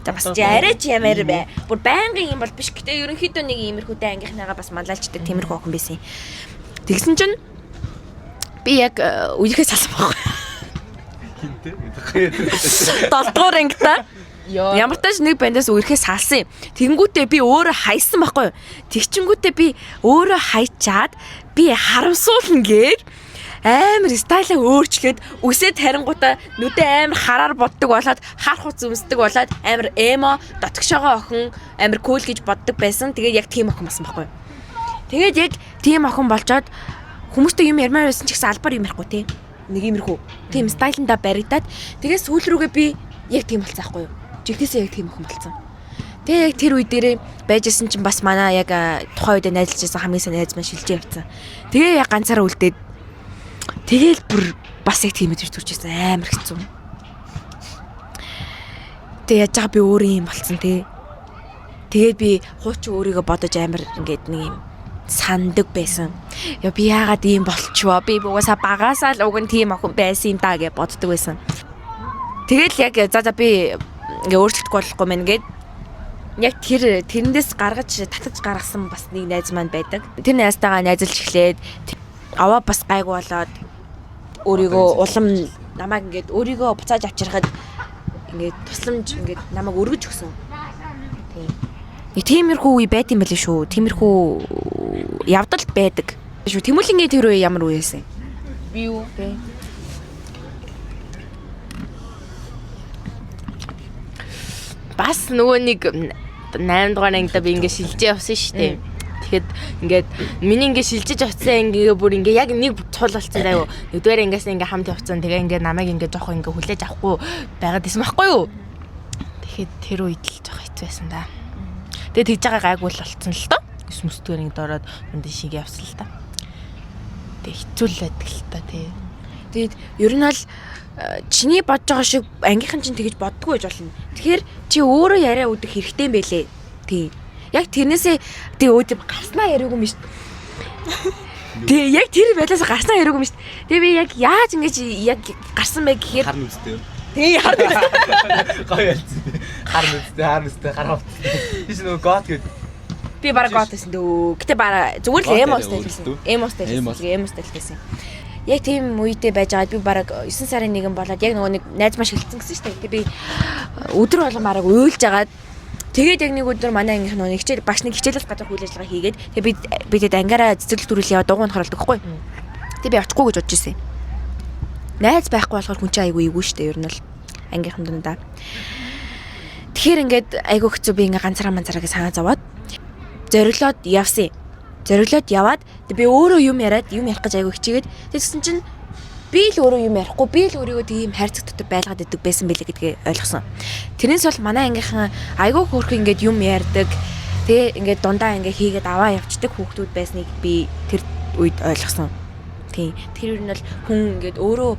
За бас арайч ямар бай. Бүр байнгын юм бол биш. Гэтэ ерөнхийдөө нэг иймэрхүүтэй ангийнхныгаа бас малаалчдаг тиймэрхүү охин байсан. Тэгсэн чинь би яг үеийнхээ салсан байхгүй. Хинтээ. 7-р ангита. Ямар ч тач нэг бандаас үерхээ салсан юм. Тэнгүүтээ би өөрөө хайсан байхгүй юу? Тэгчингүүтээ би өөрөө хайчаад би харамсуулна гээр амар стайлаа өөрчлөөд үсээ тарингуудаа нүдээ амар хараар боддог болоод хар хуц өмсдөг болоод амар эмо дотгошоогоо охин амар кул гэж боддог байсан. Тэгээд яг тийм охин болсон байхгүй юу? Тэгээд яг тийм охин болжоод хүмүүстэй юм ярмаар байсан ч гэсэн албаар юм ярихгүй тий. Нэг иймэрхүү. Тийм стайландаа баригдаад тэгээд сүүл рүүгээ би яг тийм болцсон байхгүй юу? Жигтээсээ яг тийм охин болцсон. Тэгээ яг тэр үе дээрээ байжсэн чинь бас манай яг тухайн үед найзлж байсан хамгийн сайн найз маань шилжээ явцсан. Тэгээ яг ганцаараа үлдээд тэгээл бүр бас яг тийм мэдэрч төрчихсэн амар хэцүү. Тэгээ яаж байгаа би өөрөө юм болцсон тий. Тэгээд би хуучин өөрийгөө бодож амар ингээд нэг юм сандаг байсан. Яа би яагаад ийм болчихвоо? Би угаасаа багасаа л уг нь тийм охин байсан юм даа гэж боддог байсан. Тэгэл яг за би ингээ өөрчлөлтгүй болохгүй мэн гээд яг тэрэндээс гаргаж татаж гаргасан бас нэг найз маань байдаг. Тэр найзтайгаа найзалж эхлээд аваа бас гайгүй болоод өөрийгөө улам намайг ингээд өөрийгөө буцааж авчирхад ингээд тусламж ингээд намайг өргөж өгсөн. Тиймэрхүү үе байт юм байл шүү. Тиймэрхүү явдал байдаг. Шүү. Тэмүүлэнгийн тэр үе ямар үе байсан? Би юу? Бас нөгөө нэг 8 дугаар ангида би ингээ шилжээ явсан шүү дээ. Тэгэхэд ингээд миний ингээ шилжиж авсан ингээ бүр ингээ яг нэг цул болцсон даа юу. Нэгдүгээр ангиас ингээ хамт явцсан. Тэгээ ингээ намайг ингээ жоох ингээ хүлээж авахгүй байгаад исэн байхгүй юу. Тэгэхэд тэр үед л жоох хэцүү байсан да. Тэгээ тэгж байгаа гайгүй л болцсон л доо. Гэс мөстгөр ингээ дороод үндэ шиг явсан л да. Тэгээ хэцүү л байдаг л та тий. Тэгээд ер нь бол чиний бодож байгаа шиг ангийнхан чинь тэгэж боддгоо гэж болно. Тэгэхээр чи өөрөө яриа өгөх хэрэгтэй юм байлээ. Тий. Яг тэрнээсээ тий өөд гарснаа яриаг юм шүү дээ. Тий яг тэр байлаас гарснаа яриаг юм шүү дээ. Тэгээ би яг яаж ингэж яг гарсан бэ гэхээр харна үстэй. Тий харна. Гоё ялцсан. Харна үстэй гараа утсан. Тийш нөгөө гот гэдэг. Би бараг гот байсан дөө. Гэтэ бараг зүгээр л эмостэй байсан. Яг тийм үедээ байж байгаад би бараг 9 сарын 1 болоод яг нөгөө нэг найз маш хэлсэн гэсэн шүү дээ. Би өдөр болгон бараг уйлж агаад тэгээд яг нэг өдөр манай ангийнх нөгөө хичээл багш нэг хичээлээс гадуур үйл ажиллагаа хийгээд тэгээд бидэд ангаараа цэцэрлэг төрөл яваад дугуйн харалдаг хгүй. Тэгээд би очихгүй гэж бодож ирсэн. Найз байхгүй болохоор хүн чинь айгүй эвгүй шүү дээ. Ер нь л ангийнхан дундаа. Тэгэхээр ингээд айгүй хэцүү би ингээ ганцаараа гэж санаа зовоод зориглоод явсан. Зориглоод яваад би өөрөө юм яриад юм ярих гэж айгүй хичээгээд тэгсэн чинь би л өөрөө юм ярихгүй би л өөрийгөө тийм хайрцаг дотор байлгаад идэг байсан байлээ гэдгийг ойлгосон. Тэрнээс бол манай ангийнхан айгүй хөөрхөн ингээд юм ярьдаг. Тэгээ ингээд дундаа ингээд хийгээд аваа явцдаг хүүхдүүд байсныг би тэр үед ойлгосон. Тийм. Тэр юу нь бол хүн ингээд өөрөө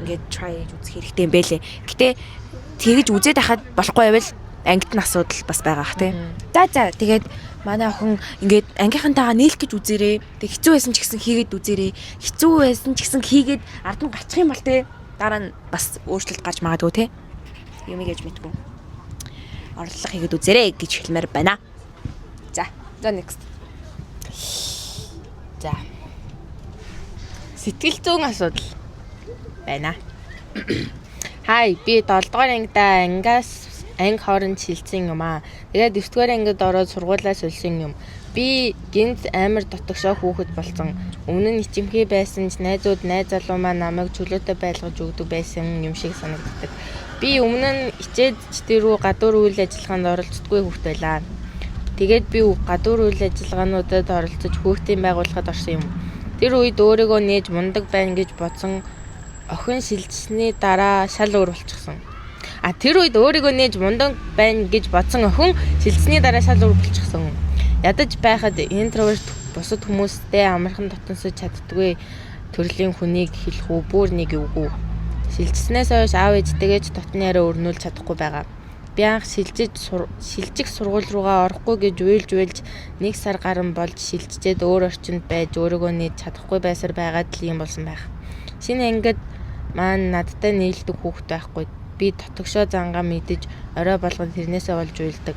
ингээд try хийж үзэх хэрэгтэй юм байлээ. Гэтэ тэгэж үзээд байхад болохгүй байвал ангид нь асуудал бас байгаа х тий. За тэгээд манай охин ингээд ангийнхантайгаа нийлэх гэж үзээрээ. Тэг хэцүү байсан ч гэсэн хийгээд үзээрээ. Хэцүү байсан ч гэсэн хийгээд ард нь гарчих юм бол тий. Дараа нь бас өөрчлөлт гарч магадгүй тий. Юм ийгэж мэдгүй. Орлого хийгээд үзээрэй гэж хэлмээр байна. За next. За. Сэтгэл зүйн асуудал байна. Хай би 7 дугаар ангидаа ангиас анги хооронд шилцсэн юм аа. Тэгээд 9 дугаар ангид ороод сургуулиас олсон юм. Би гинт амар дотогшоо хүүхэд болсон. Өмнө нь ичимхий байсан ч найз залуу маань намайг чөлөөтэй байлгаж өгдөг байсан юм шиг санагддаг. Би өмнө нь ичээд ч тэрүү гадуур үйл ажиллагаанд оролцдоггүй хүүхэд байлаа. Тэгээд би гадуур үйл ажиллагаануудад оролцож хүүхдийн байгууллагад орсон юм. Тэр үед өөрийгөө нээж мундаг байна гэж бодсон охин шилжсэний дараа шал өөр болчихсон. Тэр үед өөрийгөө нээж мундаг байна гэж бодсон охин шилжсэний дараа шал өөр болчихсон. Ядаж байхад интроверт бусад хүмүүстэй амархан дотносож чаддгүй төрлийн хүнийг хэлэх үү, бүр нэг юугүй. Шилжснээс хойш аав ээжтэйгээ дотны яриа өрнүүлж чадахгүй байгаа. Би анх шилжих сургууль руугаа орохгүй гэж уйлж нэг сар гарan болж шилжчихэд өөр орчинд байж өөрийгөө нийт чадахгүй байсаар байгаад л юм болсон байх. Шинэ ангид маань надтай нийлдэг хүүхэд байхгүй. Би тотгошоо зангаа мэдэж орой болгон тэрнээсээ болж уйлдаг.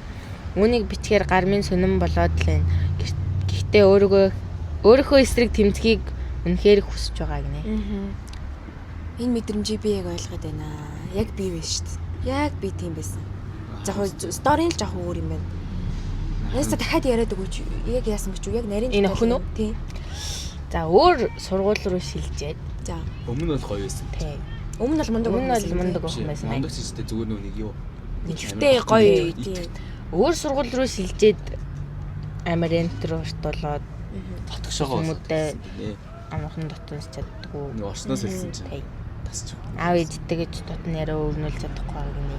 Үүнийг бичгээр гар минь сонирн болоод л байна. Гэхдээ өөрийнхөө эсрэг тэмцхийг үнэхээр хүсэж байгаа гинэ. Энэ мэдрэмжийг би яг ойлгоод байна. Яг би биш шүү дээ. Яг би тийм байсан. За хоо сторийн л жоох өөр юм байна. Яста дахиад яриад өгөөч. Яг яасан гэж юу? Яг нарийн Энэ охин уу? Тийм. За өөр сургууль руу шилжээд. За. Өмнө бол гоё байсан. Тий. Өмнө бол мундаг охин байсан байна. Мундаг чижтэй зүгээр нэг юу. Ихтэй гоё тийм. Өөр сургууль руу шилжээд Амерент руу ортолоод Татгшоогоо хүмүүдээ амархан дотнос чаддгүй. нэг орсноос хэлсэн чинь Тий. тасч. Аав ээжтэйгээ дотны яриа өрнүүлж чадахгүй байгаа гинэ.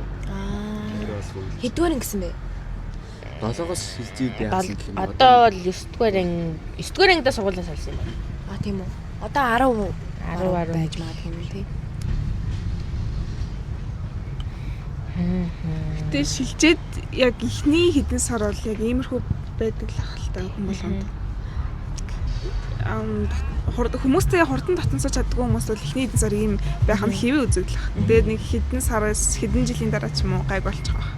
Хэдвэр ингэсэн бэ? 7-оос шилжээд яасан гэх юм. Одоо л 9-р ангидаа сургуулиас олсон юм байна. А тийм үү. Одоо 10 байж магадгүй юм тий. Гэтэ шилжээд яг ихний хэдэн сар бол яг иймэрхүү байдаг л ахaltaа хүмүүс хүмүүстэй хурдан татансаж чаддгүй хүмүүс бол ихний хэдэн сар ийм байх нь хэвээ үзэгдэх. Тэгээд нэг хэдэн сараас хэдэн жилийн дараа ч юм уу гайг болчих واخ.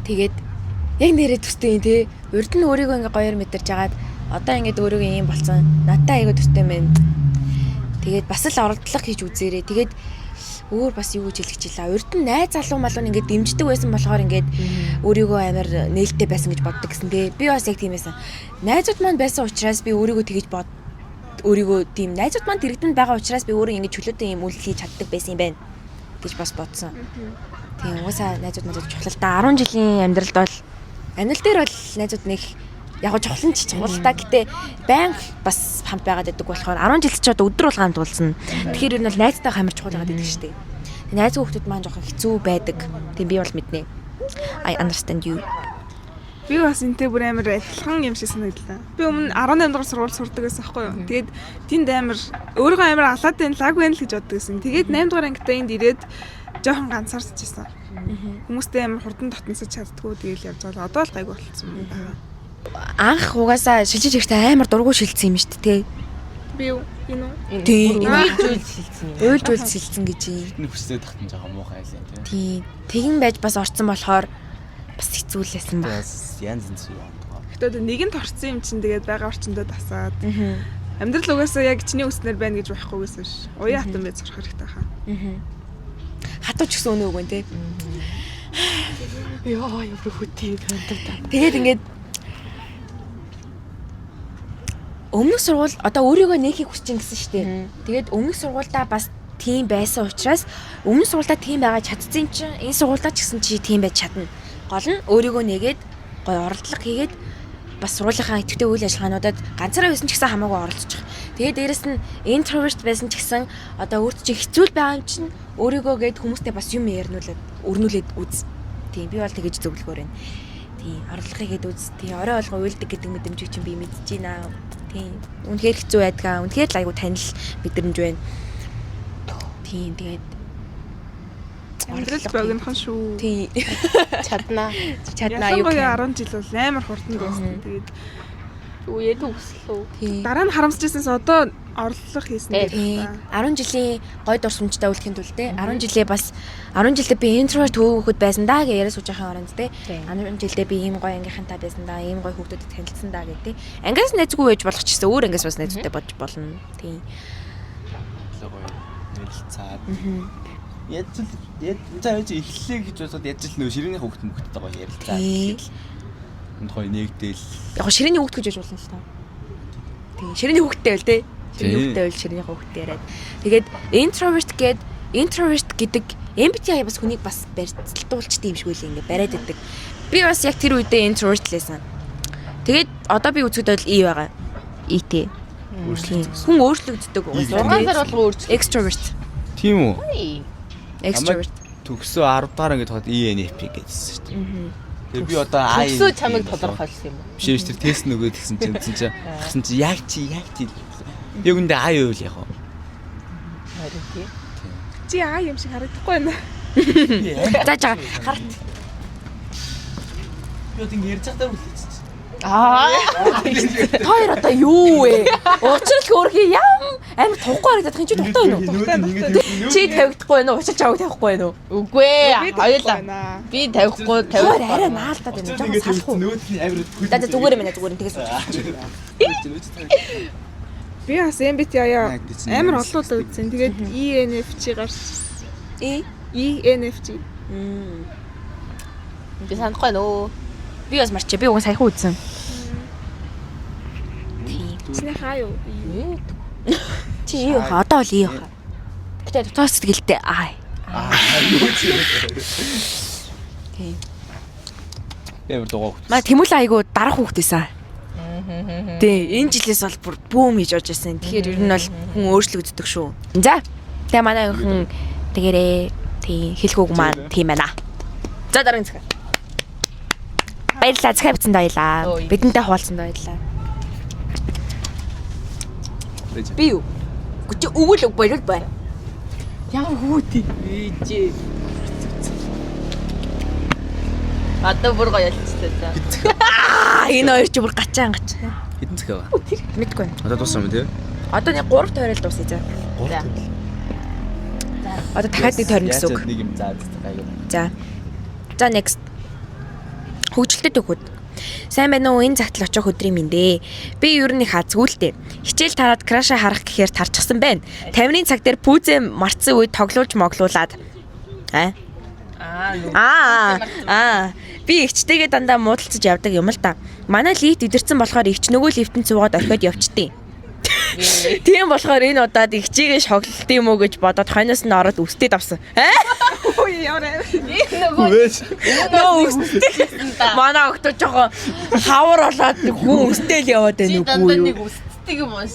Тэгээд яг нэрээ төстэй юм тий. Урд нь өөрийгөө ингээ гоёор мэдэрч хагаад одоо ингээд өөрийгөө ийм болцсон. Надтай айгуу төстэй мэн. Тэгээд бас л оролдлого хийж үзээрэй. Тэгээд өөр бас юу гэж хэлчихлээ. Урд нь найз залуу малуу ингээд дэмждэг байсан болохоор ингээд өөрийгөө амар нээлттэй байсан гэж боддог гэсэн тий. Би бас яг тийм байсан. Найзууд маань байсан учраас би өөрийгөө тэгэж өөрийгөө тийм найзууд маань дэрэгдэнд байгаа учраас би өөрөө ингээд чөлөөтэй юм үйл хийж чаддаг байсан юм байна гэж бас бодсон. Тийм уусаа найзууд надад чухал та 10 жилийн амьдралд бол амьдрал дээр бол найзууд нэг яг чухал нь чухал та гэтээ байнга бас хамт байгаад байдаг болохоор 10 жил ч одоо өдөр болгоо хамт уулзна. Тэгэхээр ер нь бол найзтай хамар чухал байгаад байдаг шүү дээ. Найз хүүхдүүд маань жоохон хэцүү байдаг. Тийм би бол мэднэ. I understand you. Би бас энтэй бүр амар адилхан юм шиг санагдлаа. Би өмнө 18 дугаар сургууль сурдаг байсан байхгүй юу. Тэгээд тэнд амар өөрийгөө амар алаад байна лаг байна л гэж боддог байсан. Тэгээд 8 дугаар ангидаа энд ирээд жоохон ганцаарч ирсэн. Хүмүүстэй амар хурдан татнасаж чаддгүй тэгэл явж байгаа. Одоо л гайг болчихсон юм байна. Анх угаасаа шилжиж ирэхдээ амар дургу шилжсэн юм шүү дээ, тий. Би юу? Энэ үү? Тийм. Уйлж шилжсэн юм. Уйлж шилжсэн гэж юм. Бидний хүсээ тахтан жоохон муухай айлаа тийм. Тийм. Тэгин байж бас орцсон болохоор бас хэцүүлсэн ба. Янз янз юм. Гэтэ нэг нь торцсон юм чинь тэгээд байгаа орчиндөө тасаад. Амьдрал угаасаа яг чиний үснээр байна гэж байхгүйгээс биш. Уян хатан байж сурах хэрэгтэй хаа. Хатууч гэсэн өнөө үгэн тий. Яа, юу хөтий тантаа. Тэгээд ингээд өмнөх сургууль одоо өөрийгөө нээхийг хүсэж ингэсэн шүү дээ. Тэгээд өмнөх сургуульдаа бас тийм байсан учраас өмнөх сургуульдаа тийм байгаа чадсан юм чинь энэ сургуульдаа ч гэсэн чи тийм байж чадна. Гол нь өөрийгөө нээгээд гоё оролдлого хийгээд бас сургуулийнхаа идэвхтэй үйл ажиллагаануудад ганцаараа байсан ч гэсэн хамаагүй оролцчих. Тэгээд дээрэс нь introvert байсан ч гэсэн одоо өөрт чинь хэцүү байгаа юм чинь өөрийгөө гээд хүмүүстэй бас юм өрнүүлээд үз. Тийм би бол тэгэж зөвлөгөөр байна. Тийм орлого хийгээд үз. Тийм орой олгоо уйлдаг гэдэг мэдрэмжийг чинь би мэдэж байна. Тийм үнэхээр хэцүү байдгаа. Үнэхээр л айгу танил мэдрэмж байна. Тийм тэгээд амьдрал богинохон шүү. Тийм Чаднаа. юу Ясангаа 10 жил бол амар хурдан байсан. Тэгээд Үе төгслөө. тийм дараа нь харамсажсэнээс одоо орлого хийсэн тийм 10 жилийн гой дурсамжтай үлдэхин тул те 10 жилээ бас 10 жилдээ би introvert хөөхөд байсан даа гэж яриа сууж байгаа оронд те 10 жилдээ би ийм гой ангийнхантай байсан даа ийм гой хүүхдүүдэд танилцсан даа гэдэг те ангиас найзгүй байж болох ч гэсэн өөр ангиас бас найзтай бодж болно тийм нэлцаад яаж эхлэлээ гэж бодоод яаж л нөө ширээний хөвгт мөхттэйгаа ярилцаа гэхэл энд гоё нэгдээл яг ширээний хөвгт гэж байж болно л та тийм ширээний хөвгттэй байл те ширээний хөвгттэй яриад тэгээд introvert гэдэг MBTI бас хүнийг бас барьцлуулчтай юм шиг үл ингээ бариад байдаг би бас яг тэр үедээ introvert лээсэн тэгээд одоо би үзэхэд бол E байгаа ET хүн өөрчлөгддөг 6 сар болгоо өөрчлөв. extrovert тийм үү extrovert төгсөө 10 дараа ингээд хаад ENFP гэсэн шүү дээ Тэгээ би одоо аа Өсөө чамайг тодорхойлсон юм уу? биш биш тэр тест нөгөөд гэсэн чинь гэсэн чи яг чи яг үндэ аа юу л яг уу. Харин тий. Чи аа юм шиг харагдахгүй байна. Зааж байгаа. Харт. Би одоо ингэ ярьж байхдаа үлээч. Хоёр одоо юу вэ? Учрал хөөрхий ям амар тухгүй харагдах юм чи дутаа байна уу? Чи тавигдахгүй байна уу? Учрал чавг тавихгүй байна уу? Үгүй ээ. Хоёулаа. Би тавихгүй Хоёр тавихгүй. арай наалтаад байна. Жоо салахгүй. Нөгөөд нь амир За зүгээр юм байна зүгээр тэгээс суучих. Би бас MBTI амар олоодаа үзсэн. Тэгээд ENFJ гарч. ENFJ. Би санахгүй нөө. Би бас марчээ. Би уг саяхан үзсэн. Чиний хаа юу? Чи юу хаа одоо л юу хаа. Гэтэ дотоос сэтгэлтэй аа. Тийм. Ямар дугаа хөх. Маа Тэмүүл айгу дарах хүүхдээсэн. Тий, энэ жилээс бол бүр бүүм хийж орж ирсэн. Тэгэхээр ер нь бол хүн өөрчлөгддөг шүү. За. Тэгээ манай хүн тэгэрээ тий хэлхүүг маань тийм байна. За дараагийн захаа. Баярлалаа захаа бицэн баялаа. Бидэнтэй хуваалцсан баялаа. Би юу? Гүч өгөл өг болов бай. Ямар хүүтэй. Ээжээ. Одоо бүр гоё ялцтай за. Энэ хоёр ч бүр гачаан гач. Хэдэн цаг байгаа? Мэдгүй байна. Одоо дууссан юм тий? Одоо нэг 3 тойрол дуусъя за. 3. Одоо дахиад нэг тойрно гэсэн үг. Нэг юм заа гайгүй. За. За next. Хөгжилтэй төгөөд. Сайн байна уу? Энэ цагт л очих өдрийн минь дээ. Би ер нь их азгүй л дээ. Хичээл тараад краша харах гэхээр тарчихсан байна. 50-ны цаг дээр пүүзээ марцсан үед тоглуулж моглуулад. Би ихчтэйгээ дандаа муудалцаж явдаг юм л та. Манай лифт идэрсэн болохоор ихч нөгөө лифтэнд суугаад орхиод явчихдээ. Тийм болохоор энэ удаад ихчигээ шоглолт юм уу гэж бодоод хойноос нь ороод үстэд авсан. Ой яарэ. Манай өгтөж жоо хавар болоод хүн үстэл яваад байна Дандаа үгүй нэг юу? үстдэг юм уу?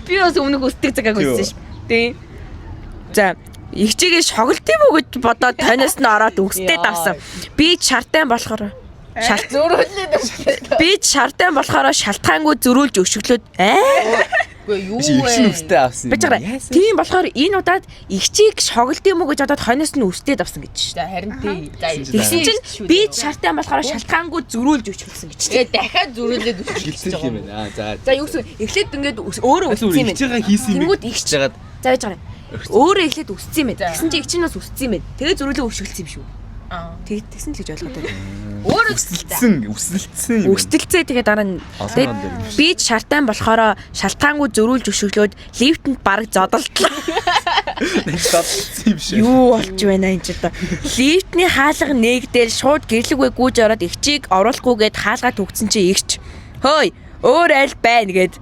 Би бас өмнөх үстэг цагааг үзсэн ш. Тийм. За ихчигээ шоглолт юм уу гэж бодоод хойноос нь ороод үстэд авсан. Би шартан болохоор Зөрүүлээд. би шартан болохоор шалтгаангүй зөрүүлж өшөглөөд Үгүй юу Ихшин вэ? үстэй авсан. бэж байгаа. Тийм болохоор энэ удаад ихчийг шоглолт юм уу гэж бодоод хойноос нь үстэд авсан гэж. За харин тий. За Тэгсэн чинь би шартан болохоор шалтгаангүй зөрүүлж өшөглсөн гэж. Тэгээ дахиад зөрүүлээд үсчихэж Гэлцэл байгаа юм юм. байна. За. За юу гэсэн эхлээд ингээд өөрөө үсцсэн юм. Ихчээгээ хийсэн юм. Тэнгүүд ихч жагаад за байж байгаа. Өөрөө эхлээд үсцсэн юм. Тэгсэн чинь ихч нь бас үсцсэн юм. Тэгээ зөрүүлээ өшөглсөн юм шүү. Тэгсэн л гэж ойлгоод байна. Өөрөө Үсэлцсэн юм. Үстэлцээ тэгээ дараа нь Олон дээр. би шартан болохоор шалтгаангүй зөрүүлж өшөглөөд лифтэнд бараг зодолтлоо. Татсан юм шиг. Юу болж байна энэ ч одоо. Лифтний хаалга нээгдэл шууд гэрлэгвэ гүйж ороод ихчийг оруулахгүйгээд хаалгаа төгцсөн чи ихч. Хөөй, өөр айл байна гэд.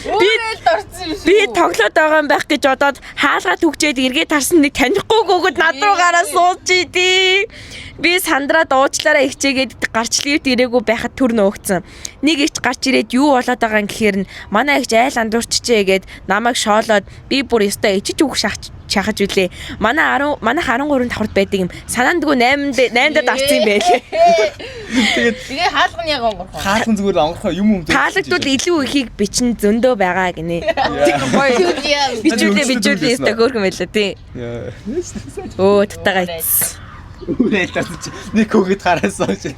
өөрөө дорцсон юм шүү. Би тоглоод байгаа юм байх гэж бодоод хаалгаа түгчээд эргээд харсан нэг танихгүй гүгд над руу гараа сууж идэв. Би сандраад уучлаараа ихчээгээд гарч лифт ирээгүй байхад төр нөөгцөн. Нэг ихч гарч ирээд юу болоод байгаа юм гэхээр нь манай ихч айл андуурчжээ гэд намайг шоолоод би бүр ёстой ичиж үг шахаж үлээ. Манай 13 давхарт байдаг юм. Санаандгүй 8-д авсан юм байлээ. Тэгээ хаалга нь яг онгорхоо. Хаалхан зүгээр онгорхоо юм юм. Таалагдвал илүү ихийг бичин зөндөө байгаа гинэ. Бичүүлээ өстой хөөрхөн байлаа тий. Өө татагаа ийц. Нэг хүүхэд хараасан ч.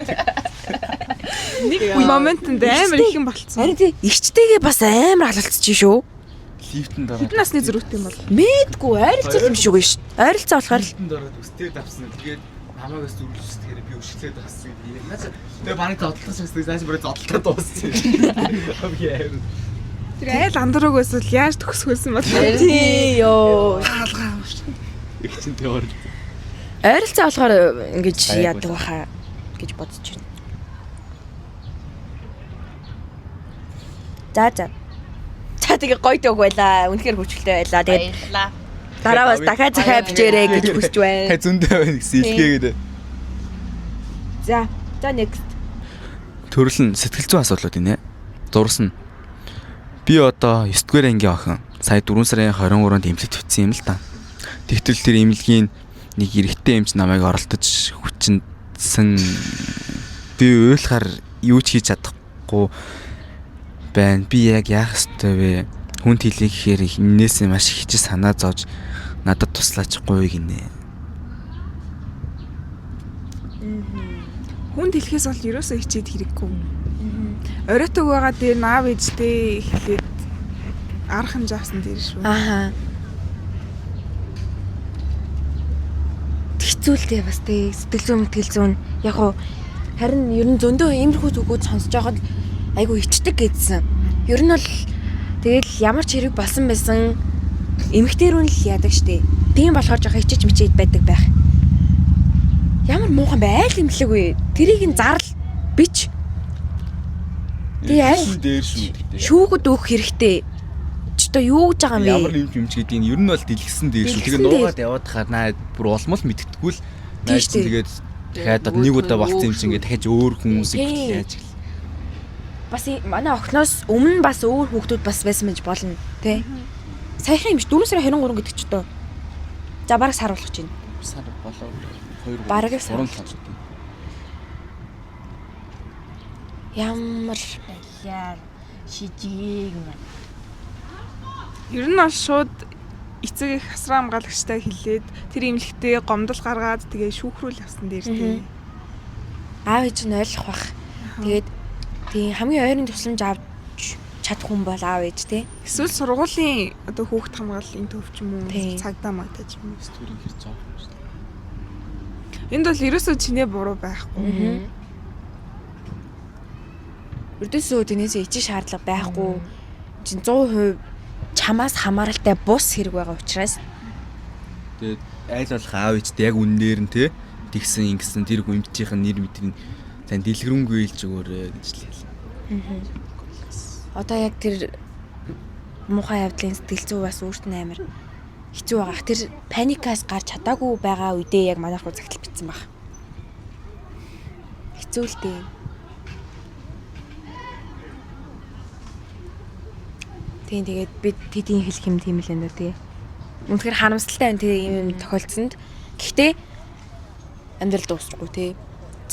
Нэг моментод амар их юм болцсон. Харин тий ихчтэйгээ бас амар халалцчих шүү. Лифтэнд ороод. Хэдэн насны зөрүүтэй юм бол? Мэдгүй ойролцоо юм шиг биш. Ойролцоо болохоор Лифтэнд ороод үстэй давсан. Тэгээд намаагаас зүрлж тэгэхээр би өшөглөөд авсан. Тэгээ баныг зодтолтоос гэсэн зааш бүрээ зодтолтоо дууссан. Тэр айл андуураагаас л яаж төгсгөлсөн бол тий ёо. Их чинь тэр. Ойролцоо болохоор ингэж яадаг баха гэж бодож байна. За. За тэгээ гоё дөг байла. Үнэхээр хүчлээ байла. Тэгээд Баярлалаа. дараа бас дахиад захаа бичээрэй гэж хүсэж байна. Ха зөндөө байна гэсэн илгээгээд. За next. Төрөл нь сэтгэл зүйн асуудлууд инэ. Зурсан. Би одоо 9 дугаар ангийн охин. Сая 4 сарын 23-нд эмнэлэгт бичсэн юм л та. Тэгтэл тэр эмнэлгийн нэг эрэгтэй эмч намайг оролдож хүчинсэн би уйлахаар юу ч хийж чадахгүй байна. Би яг яах ёстой вэ? Хүнд хэлий гэхээр энээсээ маш их ч санаа зовж надад туслаачихгүй гинэ. Хүнд хэлэхээс бол ерөөсөө хичээд хэрэггүй. Оройтог байгаа дээр наав ээжтэй эхлээд арга хэмжээ авсан дээр шүү. Ааха. Хэцүүлтэй бас тий сэтгэл зүйн мэтгэл зүүн яг уу харин ер нь зөндөө иймэрхүү зүгүүд сонсож байгаад айгу ичдэг гэдсэн. Ер нь бол тэгэл ямар ч хэрэг болсон байсан эмэгтэйрүүн л яадаг штэ. Тийм болохоор жоохон ичиж мичээд байдаг байх. Ямар муухан байл имлэг вэ? Тэрийг нь зарл бич. Тий аль дээр шүү гэдэг. шүүгд өөх хэрэгтэй. Ч одоо юу гэж байгаа юм бэ? Ямар юмч гэдгийг ер нь бол дэлгэсэн дээр шүү. Тэгээ нуугаад яваад хаа бүр улмал мэдтггүй л найз тэгээд дахиад нэг удаа болцсон юм чинь ингээд дахиж өөр хүмүүсийг яаж гэл. Бас манай охноос өмнө бас өөр хүүхдүүд бас байсан байж болно тий. Саяхан юм ш 4 сарын 23 гэдэг ч одоо. За бараг сар болох чинь. Сар болоо 2 Бараг сар. 3 сар. Ямар баяр шижиг юм. Ер нь бол шууд эцэг их асран хамгаалагчтай хэлээд тэр эмнэлэгтээ гомдол гаргаад тэгээ шүүхрүүл авсан дээр тий. Аав ээж нь ойлгох бах. Тэгээд тийм хамгийн ойрын тусламж авч чадах хүн бол аав ээж тий. Эсвэл сургуулийн одоо хүүхд хамгааллын төв ч юм уу Тийм. цагдаа майтаж юм. Стөрийн хэр цоо юм шүү дээ. Энд бол ерөөсөө чинээ буруу байхгүй. Өрдөөсөө тэнээсээ ичи шаардлага байхгүй. Чин 100% чамаас хамааралтай бус хэрэг байгаа учраас Тэгээд айл болох аав ээжтэй яг үннээр нь те тэгсэн ингэсэн тэр гүмжийнхэн нэр мэдрийг тань дэлгэрэнгүй хэлж өгөөрэй гэж л хэлсэн. одоо яг тэр муухай явдлын сэтгэл зүй бас өөрт нь амар хэцүү байгаа. Тэр паникаас гарч чадаагүй байгаа үедээ яг манайх руу загтал битсэн баг. Хэцүү л дээ. Тийм тэгээд бид тэдийн хэлэх юм тийм л энэ тий. Үнэхээр харамсалтай байна тийм юм тохиолдсонд. Гэхдээ амьдрал дуусахгүй тий.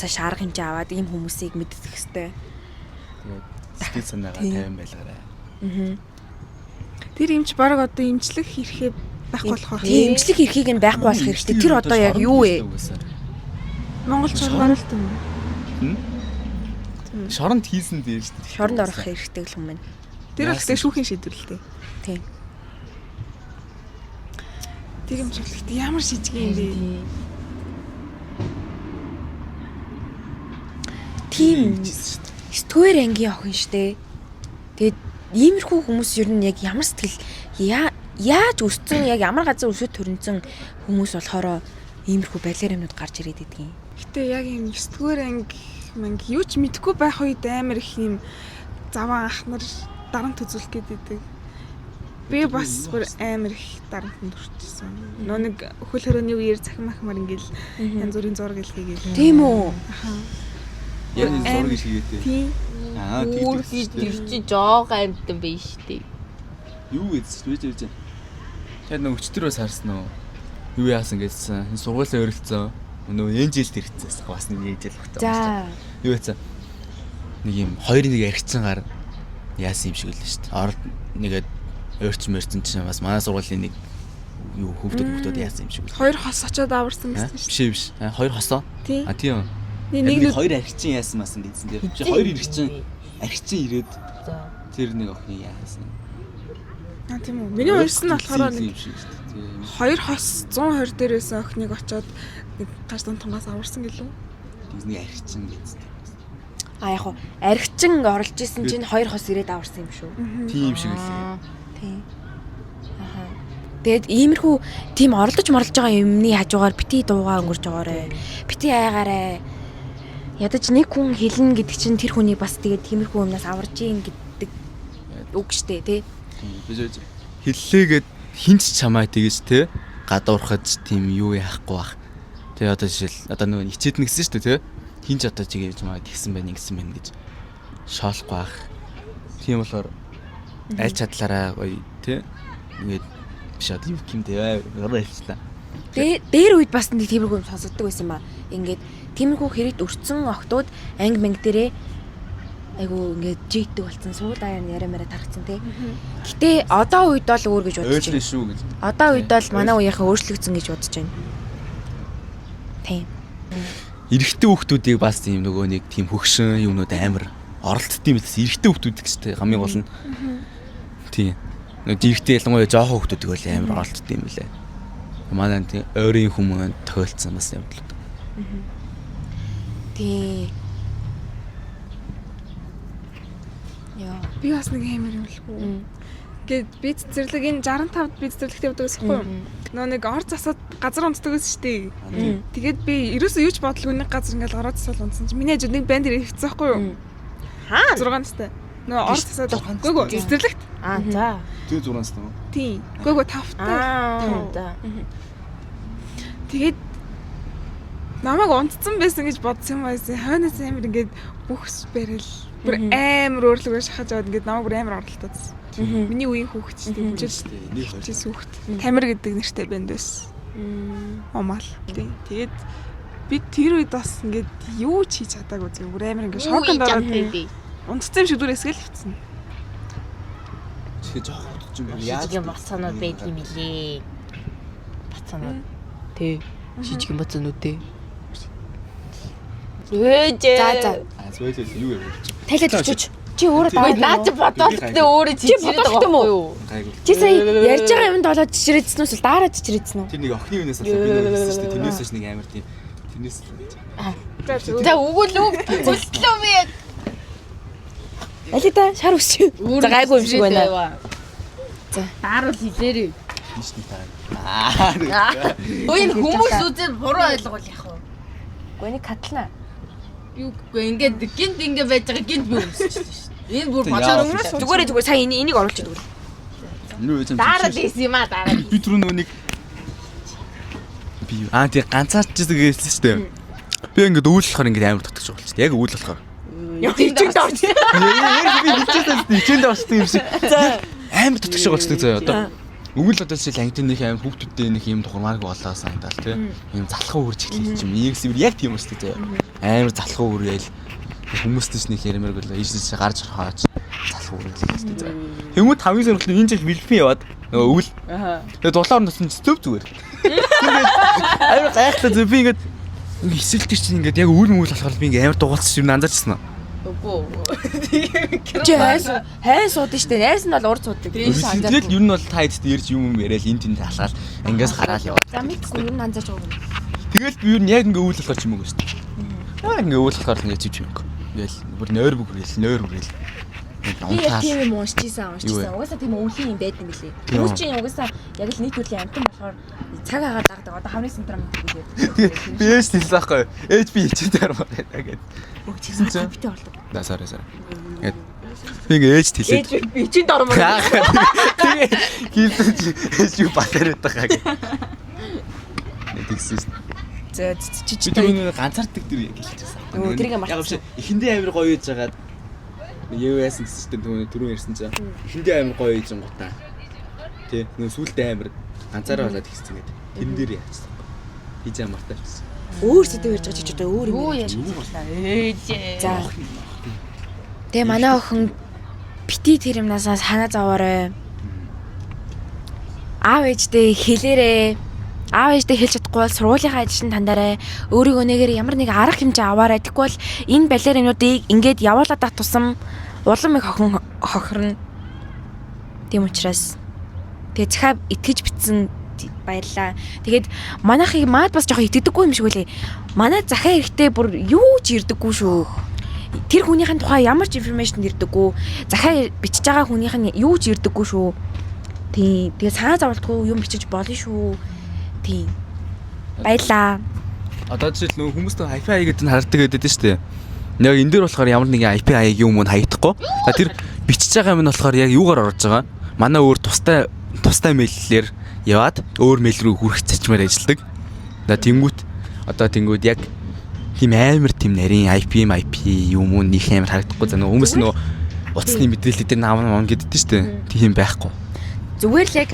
Цааш арга хэмжээ аваад ийм хүмүүсийг мэддэх хэрэгтэй. Тэгээд сэтгэл санаагаа тайван байлгаарай. Тэр эмч баг одоо эмчлэх хэрэгээ байхгүй болох байх. Тийм эмчлэх эрхийг нь байхгүй болох хэрэгтэй. Тэр одоо яг юу вэ? Монголч оролт юм. Шоронд хийсэн дээр шүү дээ. Шоронд орох хэрэгтэй л юм байна. Тэр бол ихтэй шүүхийн шийдвэрлэлтэй. Тийм. Тэр эмч бол ихтэй ямар шижиг юм бэ? Тийм 9-р ангийн охин штэ. Тэгээд иймэрхүү хүмүүс ер нь яг ямар сэтгэл яаж өссөн яг ямар газар өсөд төрөнцөн хүмүүс болохоор иймэрхүү балер юмнууд гарч ирээд идэгин. Гэтэ яг юм 9-р анги юу ч мэдэхгүй байх үед амар их юм заван ах нар дарамт үзүүлэх гэдэг. Би бас бүр амар их дарамтанд хүрчихсэн. Нөө нэг хөл хорооны үеэр захин махмар ингээл янз бүрийн зураг илгээгээл. Тийм үү? Яг энэ зураг хийгээтэй. Тийм. Өөр тэр чи жоог амтан биш үү? Юу гэж вэ? Тэр нэг өчтөрөөс харсан уу? Юу яасан гэсэн. Энэ сургуулаа өрөлдсөн. Нөө энжилд ирчихсэн. Бас нэг энжил багтаа. За. Юу яцсан? Нэг юм 2-1 архицсан гар яасан юм шиг л шүү дээ. Орд нэгээд өөрчмөрцөн чинь бас манай сургуулийн нэг юу хөвгдөд яасан юм шиг. Хоёр хос очоод аварсан гэсэн шүү. Биш. Хоёр хосоо. Тийм. Тийм. Нэг хоёр архичин яасан масан гэсэн дээр. Чи хоёр архичин ирээд тэр нэг охин яасан. Тийм үү. Миний уурсан нь болохоор нэг хоёр хос 120 дээр байсан охиныг очоод нэг гаш дунтангаас аварсан гэлөө. Нэг архичин гэсэн. Яг хоо архичин оролж исэн чинь 2 хос ирээд аварсан юм шүү. Тийм шиг лээ. Тийм. Тэгэд иймэрхүү тийм оролдож байгаа юмны хажуугаар бити дуугаа өнгөрж байгаарэ. Бити айгаарэ. Ядаж нэг хүн хэлнэ гэдэг чинь тэр хүнийг бас тэгээд тиймэрхүү юмнаас аварж ийн гэдэг үг штэ тий. Биш хэллээгээд хинч чамаа тэгэж те гадуурхаж тийм юу яахгүй бах. Тэгээ одоо жишээл одоо нөгөө хичээд нэгсэн шүү дээ те. Хинч одоо чигээ чамаа тэгсэн байх гэж шоолохгүй бах. Тийм болохоор аль чадлаараа гоё те. Ингээд биш одоо юу юм те. Гараа хэлчихлаа. Дээр үед бас нэг тиймэрхүү юм сонсогддог байсан юм аа. Ингээд тиймэрхүү хэрэгт өрцөн охтууд анги мэнг дээрээ айгу ингээд жигдэг болсон суудаа яриамаараа тархсан тий. Гэтэ одоо үед бол өөр гэж бодож байна. Шүү гэж. Одоо үед бол манай үеийнхэн өөрчлөгдсөн гэж бодож байна. Тийм. Эрэгтэй хүүхдүүдийг бас тийм нөгөө нэг тийм хөгшин юмнууд амар оролцдог юм бас эрэгтэй хүүхдүүд гэжтэй хамгийн гол нь. Тийм. Нөгөө эрэгтэй ялангуяа жоохон хүүхдүүдийг бол амар оролцдог юм лээ. Манай тийм ойрын хүмүүс тохиолдсон бас юм л. Тийм. Яа. Би бас нэг амар юм болгүй. Гэт би цэцэрлэг энэ 65-д би цэцэрлэгтэй явдаг гэсэн юм. Нөө нэг ор засаад газар унтдаг гэсэн шүү дээ. Тэгээд би ерөөсөө юу ч бодлоо нэг газар ингээл ороод засаад унтсан чинь миний хажууд нэг банд дээр хэвцсэн байхгүй юу? Хаа? 6 настай. Нөө ор засаад гүйгөө цэцэрлэгт. За. Тэр 6 настай юу? Тийм. Гүйгөө 5-тай. За. Тэгээд намайг унтцсан байсан гэж бодсон юм байсан. Хойноос амар ингээд бүхс барил. Бүр амар өөрлөгөө шахаж аваад ингээд намайг бүр амар оролдоодсэн. Миний үеийн хүүхэд ч тийм нэг хоёр хүүхэд. Тамир гэдэг нэртэй банд байсан. Омал. Тэгээд би тэр үед бас ингээд юу ч хийж чадаагүй зүг бүр амар ингээд шоконд ороод унтцсан юм шиг дүр эсгээл хвцсэн. чи жоох хөтж юм Яаж юм бацаанууд байдаг юм лээ. Бацаанууд. Тэ. Шижиг юм бацаанууд тэ. Өөжээ. За. Зөвхөн юу юм бэ? Тайлаад өчөж. Чи өөрөө даваад Наад чи бодолттой өөрөө чичирээд байгаа юм уу? Гайгүй. Чи сая ярьж байгаа юмд болоод чичирээдсэн үү? Дараа чичирээдсэн үү? Тэр нэг охины юунаас асуу би нэг хэлсэн шүү дээ. Тэрнээс ч нэг амар тийм. Тэрнээс За өгөөлөө. Бүслөө би. Алита шар үсч. За гайгүй юм шиг байна. За дааруул хэлээрээ. биш нэг таа. Ой хүмүүс үзээд буруу ойлгол яах вэ? Гүний катлна. Юу үгүй ингээд гинт ингээд байж байгаа гинт би өмсчихлээ шүү дээ. Энэ бүр Яа. бодоод Зүгээр сая энийг оруулж идэг. Юу юм дараа дэс юм аа дараа. би түрүү нөгөө нэг би тий ганцаарчдаг гэсэн шүү дээ. Би ингээд өвөл болохоор ингээд амар татчих жоох шүү дээ. Яг өвөл болохоор. Ичэнд орч. Би ичэнд орчдөг юм шиг. Амар татчих жоох болчихдаг заяа одоо. Өвөл одоо жишээл ангидных амар хүүхдүүдтэй нэг юм тухармаарг болоо санагдал тий. Ийм залхуу үрж эхлэх юм. Ийгсвэр яг тийм болчихдаг заяа. Амар залхуу үргээл хүмүүстэй ч нэг ярмаар гэл ийшээс гарч хаач залхуу үргээл хэлдэг заяа. Тэнгүүд хамгийн сонирхол нь энэ жил Филиппин яваад нөгөө өвөл. Тэгээ дулаар нутсан төв зүгээр. Амар гайхалтай зү би ингээд эсэлтэр чинь ингээд яг өвөл мөвөл болохоор би ингээд амар дугуулсан юм анзаарчихсан уу? Чи хайн суудсан штэ. Найс нь бол урд суудаг. Тэгэл ер нь бол та хэд ирж юм яриад энэ тэнд алхаал ангиас гараал яваад. За мэдгүй юу анзаарч байгаа юм. Тэгэл би ер нь яг ингээд өвөл болохоор ч юм уу штэ. Яг ингээд өвөл болохоор ингээд чивч юм. Тэгэл бүр нойр бүгрэл. Би яг тийм юм уншижсэн. Угаасаа тийм өвлийн юм байдаг юм билий. Хүмүүс чинь угаасаа яг л нийт төрлийн амтан болохоор цаг агаар дагдаг. Одоо хамрын синдром гэдэг. Би ээж хэлсэн байхгүй. Ээж би ичээд армаа гэдэг. Өг чигсэн цаптай болдог. Да сараа. Ингээд би ингээд ээж хэлээд. Ээж би чинь дормоо. Тэгээ гинтэж ээж юу батараад байгаа гэх. Тэгсэн. За Би чичтэй. түрүүний ганцаардаг дэр яг хэлчихсэн. Тэрийг марцсан. Эхэндээ амар гоё хийж хагаад юу яасан гэсэн чинь түрүү ярьсан чинь эхэндээ амар гоё хийж гутаа. Тэ нөө сүултээ амар ганцаараа болоод ихсэн гэдэг. Тэн дээр яачсан. Хийж амартаа байсан. Өөр сэдв ярьж байгаа ч одоо өөр юм. Юу яаж ээжээ. За. Тэгээ манай охин бити тэр юмнасаа санаа зовоорой. Аав ээждээ хэлээрээ. Аав ээждээ хэлж чадахгүй бол сургуулийнхаа ажилтан тандараа өөрийгөө нэгээр ямар нэг арга хэмжээ аваарай. Тэгэхгүй бол энэ балеринуудыг ингээд явуулаад ах тусам улам их хохирно. Тийм учраас тэгээ захаа итгэж битсэн баярлаа. Тэгээд манайхыг маад бас жоохон итгэдэггүй юм шиг үлээ. Манай захаа эрэхтэй бүр юу ч ирдэггүй шүү. Тэр хүнийхэн тухай ямар ч информашн ирдэггүй. Захаа бичиж байгаа хүнийх нь юу ч ирдэггүй шүү. Тийм. Тэгээ санаа зовлтгүй юм бичиж болно шүү. Тийм. Баярлаа. Одоо жишээл нөө хүмүүст IP гэдэг нь харагддаг гэдэг нь шүү дээ. Яг энэ дээр болохоор ямар нэгэн IP хаяг юм уу хаягдахгүй. Тэр бичиж байгаа юм нь болохоор яг юугаар орж байгаа. Манай өөр тустай мэйллэр яваад өөр мэйл рүү хүрэх цачмаар ажилладаг. Тэнгүүт яг тийм амар тийм нарийн IP юм уу нэг амар харагдахгүй. За нөгөө хүмүүс нөгөө утасны мэдээлэл дээр наам гэдэгтэй шүү дээ. Тийм байхгүй. Зүгээр л яг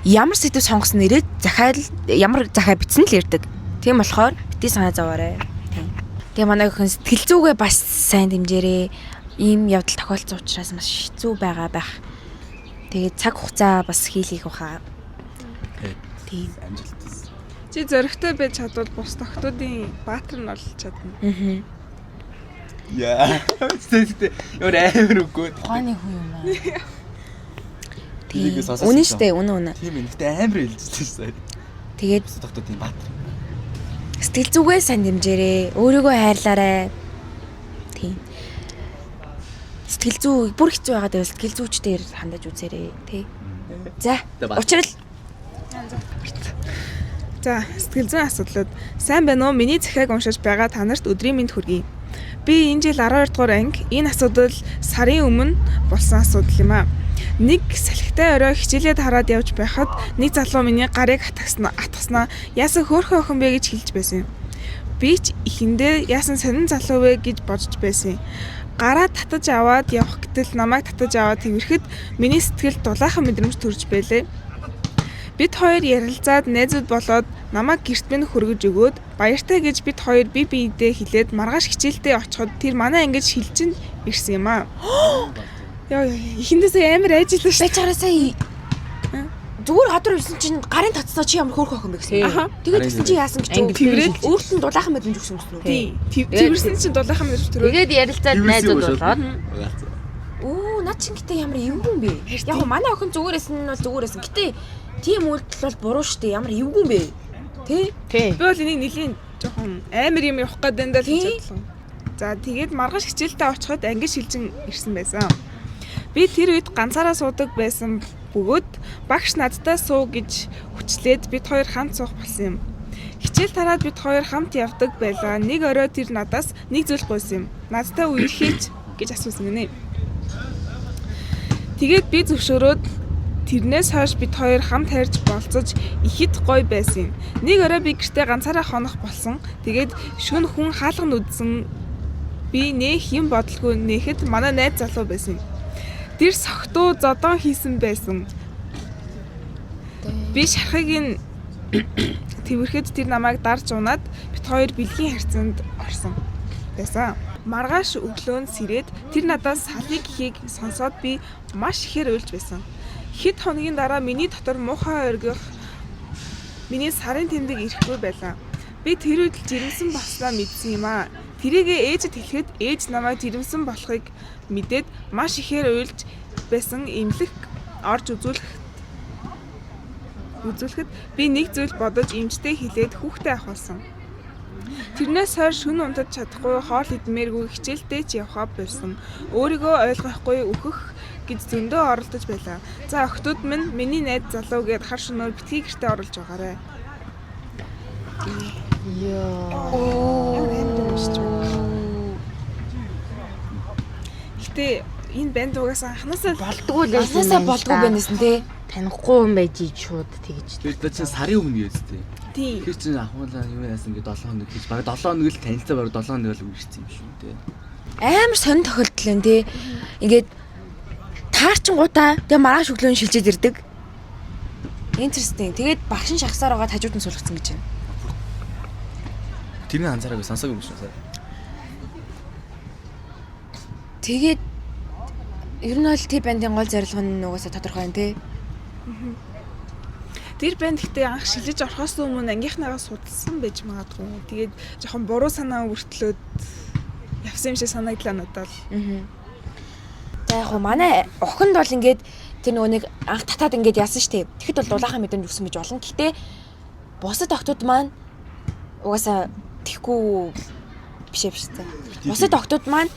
ямар сэдв сонгосон нэрээ захиал ямар захиа бичсэн л ирдэг. Тийм болохоор бити санаа зовоорой. Тийм. Тэгээ манай охин сэтгэл зүгээ бас сайн дэмжээрэй. Ийм явдал тохиолдсон учраас маш хэцүү байгаа байх. Тэгээд цаг хугацаа бас хийлгэх баха. Тийм. Амжилт. Чи зөрөгтэй байж чадвал бус тогтоодын баатар нь болж чадна. Яа. Тэстэй өөр амар үгүй. Ухааны хүн юм аа. Тийм. Үнэн штэ, үнэн. Тийм ээ. Гэтэ амар хэлжсэн шүү. Тэгээд тогтоод тийм баатар. сэтгэл зүгээ сайн дэмжээрэй. Өөрийгөө хайрлаарай. Тийм. Сэтгэл зүй бүр хэцүү байгаад байвал сэтгэл зүйчдээр хандаж үзээрэй, тий. За, учрал. За, сэтгэл зүйн асуудлууд. Сайн байна уу? Миний захиаг уншиж байгаа та нарт өдрийн мэнд хүргэе. Би энэ жил 12 дугаар анги энэ асуудал сарын өмнө болсон асуудал юм аа. Нэг салхитай орой хичээлээд хараад явж байхад нэг залуу миний гарыг атгаснаа яасан хөөрхөн охин бэ гэж хэлж байсан юм. Би ч ихэндээ яасан сонин залуу вэ гэж бодож байсан юм. Гараа татаж аваад явах гэтэл намайг татаж аваад тэрхэд миний сэтгэл дулаахан мэдрэмж төрж байлээ. Бид хоёр ярилцаад найзууд болоод намайг гэрт минь хөргөж өгөөд баяртай гэж бид хоёр бие биедээ хэлээд маргааш хичээлдээ очиход тэр манай ангиж шилжин ирсэн юм аа. Яа ихэндээсээ амар айжилсан шүү. Бачаараа сая зүгээр ходроо ирсэн чинь гарын татснаа чи ямар хөөрхөн охин бэ гэсэн. Тэгээд тэгсэн чи яасан гэж тэрээд өөрт нь дулаахан мэдрэмж өгсөн гэсэн үү? Тий. Тэрсэн чинь дулаахан мэдрэмж төрөө. Тэгээд ярилцаад найзууд болоод Оо, наа чин гэтээ ямар эвгүй юм бэ? Яг го манай охин зүгээрээс нь бол зүгээрээс. Гэтээ тийм үйлдэл бол буруу шүү дээ. Ямар эвгүй юм бэ? Тэ? тий. Би бол энийг нэлийн жоохон амар юм явах гээд байна даа гэж бодлоо. За тэгээд маргааш хичээлдээ очиход анги шилжин ирсэн байсан. Би тэр үед ганцаараа суудаг байсан бөгөөд багш надтай суу гэж хүчлээд бид хоёр хамт суух болсон юм. Хичээл тараад бид хоёр хамт явдаг байлаа. Нэг орой тэр надаас нэг зүйл гуйсан юм. Надтай үерхээч гэж асуусан гинэ. Тэгээд би зөвшөөрөөд тэрнээс хойш бид хоёр хамт хайрж болцож ихэд гоё байсан юм. Нэг орой би гэртээ ганцаараа хонох болсон. Тэгээд шөнө хүн хаалган үдсэн би нэх юм бодлого нэхэд манай найз залуу байсан юм. Тэр согтуу зодон хийсэн байсан. Би шархыг нь твэрхэд тэр намайг дарж унаад бид хоёр бэлгийн харьцаанд орсон байсан. Маргааш өглөө нь сэрээд тэр надаас салхийг гэхийг сонсоод би маш ихээр уйлж байсан. Хэд хоногийн дараа миний дотор муухай оргих миний сарын тэмдэг ирэхгүй байлаа. Би тэр үед жирэмсэн болсноо мэдсэн юм аа. Тэрийгээ ээжэд хэлэхэд ээж намайг жирэмсэн болохыг мэдээд маш ихээр уйлж байсан имлэг орж үзүүлэхэд би нэг зүйл бодож эмчтэй хэлээд хүүхдээ авахулсан. Тэрнээс хойш шөнө унтаж чадахгүй хоол идмээргүй хичээлдээ ч явхаа болсон. Өөрийгөө ойлгохгүй өөхөх гэж зөндөө оролдож байлаа. За охтууд минь миний найз залуу гээд хар шөнөөр битгий гэртээ оруулж байгаарэ. Гэтэ энэ банд угаасаа анханасаа болдгоо л Анханасаа болдгоо байнасан тий. танихгүй юм байж шууд тэгж. Тэр чинь сарын өмнө ястэ. тий. Тэр чинь ахмуулаа юу яасан ингээд 7 хоног гэж баг 7 хоног л танилцаа баг 7 хоног л үргэлжсэн юм шүү дээ. Амар сонир тохиолдол юм тий. Ингээд таарчингуудаа тэгээ маргааш өглөө шилжээд ирдэг. Interesting. Тэгээд багшин шахсаар байгаа хажууд нь суулгацсан гэж байна. Тэрний анзаараагүй сонсоогүй юм шүү сая. Тэгээд ер нь бол тий бандын гол зорилго нь угаасаа тодорхой юм тий. Тэр банд гэхдээ анх шилжиж орохоос өмнө ангийнхнаагаа судалсан байж магадгүй. Тэгээд жоохон буруу санаа өртлөөд явсан юм шиг санагдлаа надад. За яг хоо манай охинд бол ингээд тэр нөгөө нэг анх татаад ингээд яасан штеп. Тэгэхэд бол дулаахан мэдрэмж өгсөн гэж болно. Гэхдээ бусад охтууд маань угаасаа тэхгүй биш ээ. Бусад охтууд маань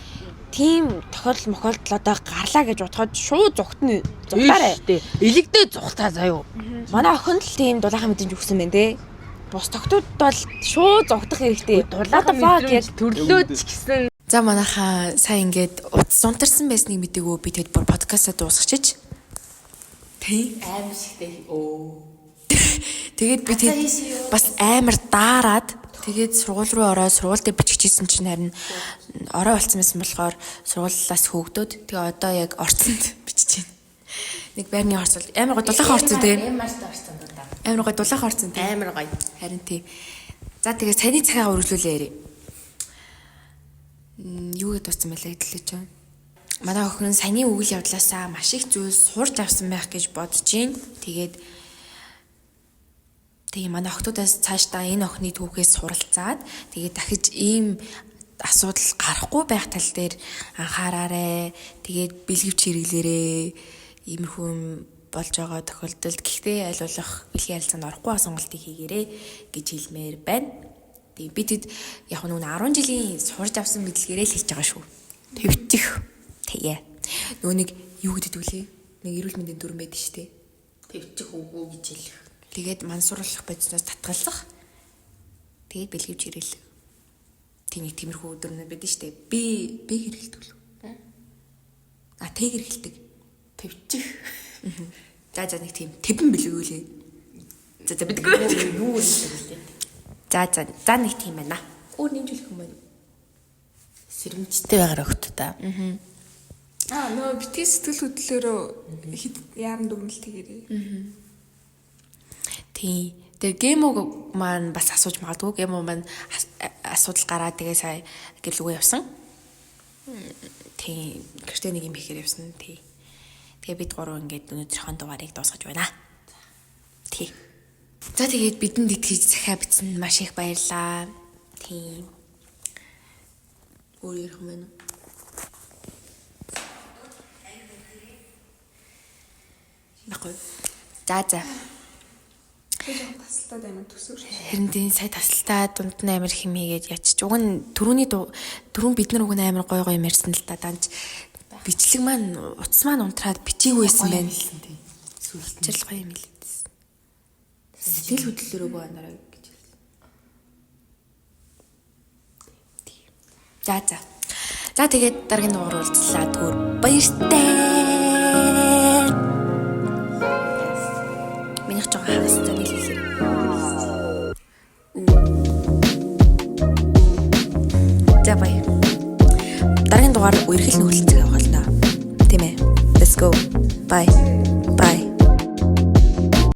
тийм тохиолдол мохиолдлоо гарлаа гэж бодоход шууд зүгтнэ. Зүгтаарэ. Илэгдээ зүгтаа заяа. Манай охинд л тийм дулаахан мэдрэмж өгсөн байна те. Бус тогтууд бол шууд зогтох хэрэгтэй. Дулаахан мэдрэмж төрлөөд ч гэсэн. За манайхаа сайн ингээд утас унтарсан байсныг мэдээгүй би тэгэд бүр подкастаа дуусгачих. Тий. Аим шигтэй. Тэгээд би тэгэд бас амар даарад тэгээд сургууль руу ороод сургууль дээр биччихсэн чинь харин орой болцсон байсан болохоор сургуулиас хөөгдөөд тэгээ одоо яг орцонд бичиж байна. Нэг байрны орцол амар гой дулаахан орцсон тэгээ. Амар орцсон даа. Амар гой дулаахан орцсон тэгээ. Амар гоё. Харин тий. За тэгээ саяны цагаа үргэлжлүүлээ яри. Юу гэдээ дууссан байлаа хэдлээ ч юм. Манай охин саяны үйл явдлаасаа маш их зүйл сурч авсан байх гэж бодож байна. Тэгээ манай охтуудаас цаашдаа энэ охины түүхээс суралцаад тэгээ дахиж ийм асуудал гарахгүй байх тал дээр анхаараарэ. Тэгээд бэлгэвч хэрэглээрээ иймэрхүү болж байгаа тохиолдолд гэхдээ аль болох бэлгийн харилцаанд орохгүй сонголтыг хийгээрэй гэж хэлмээр байна. Тэгээд бид яг нэг 10 жилийн сурж авсан мэдлэгээрээ л хэлж байгаа шүү. Төвчих. Тэгээ. Нөгөө нэг юу гэдэг вүлээ? Нэг эрүүл мэндийн дүрэн байдаг шүү дээ. Төвчих үгүй гэж хэлэх. Тэгээд мансууруулах бодисноос татгалзах. Тэгээд бэлгэвч хэрэглэх. Тэний тиймэрхүү дүрнүүд байдаг шүү дээ. Би хэрэгэлдэг лөө. Тэг хэрэгэлдэг. Төвчих. За нэг тийм тэвэн бэлгүүлээ. За бидгүй. Юу хэлдэг вэ? За нэг тийм байна. Өөр нэмжүүлэх юм байна. Сэрэмжтэй байгаар өгт та. Нөө битгий сэтгэл хөдлөлөөрөө яаран дүгнэлт хийгээрэй. Тий. Тэгээ гэмог маань бас асууж магадгүй. Гэмог маань асуудал гараад тэгээ сая гэрлүүгээ явсан. Тий. Гэртээ нэг юм хийхээр явсан. Тий. Тэгээ бид гурав ингээд өнөөдрийнхөө дугаарыг дуусгаж байна. Тий. За тэгээд бидэнд итгэж захиа бичсэн маш их баярлаа. Тий. Өөр ярих юм байна уу? Баггүй. За. Тасалтаад амар төсөөр. Харин тийм сая тасалтаа дунд нь амар химээгээд ячиж. Уг нь түрүүн бид нар уг нь амар гой юм ярьсан л та данч бичлэг маань утас маань унтраад бичээгүй байсан байна. Сүүлчил гоё юм хэлээдсэн. Сэтгэл хөдлөлөөрөө анараа гэж хэлсэн. За тэгээд дараагийн дугаар уулзлаа. Түр баяртай. Минийх жоо хагастай хэлээ. За бай. Дараагийн дугаар үерхэл нөхөлцөг авах л нэ. Тийм ээ. Let's go. Bye.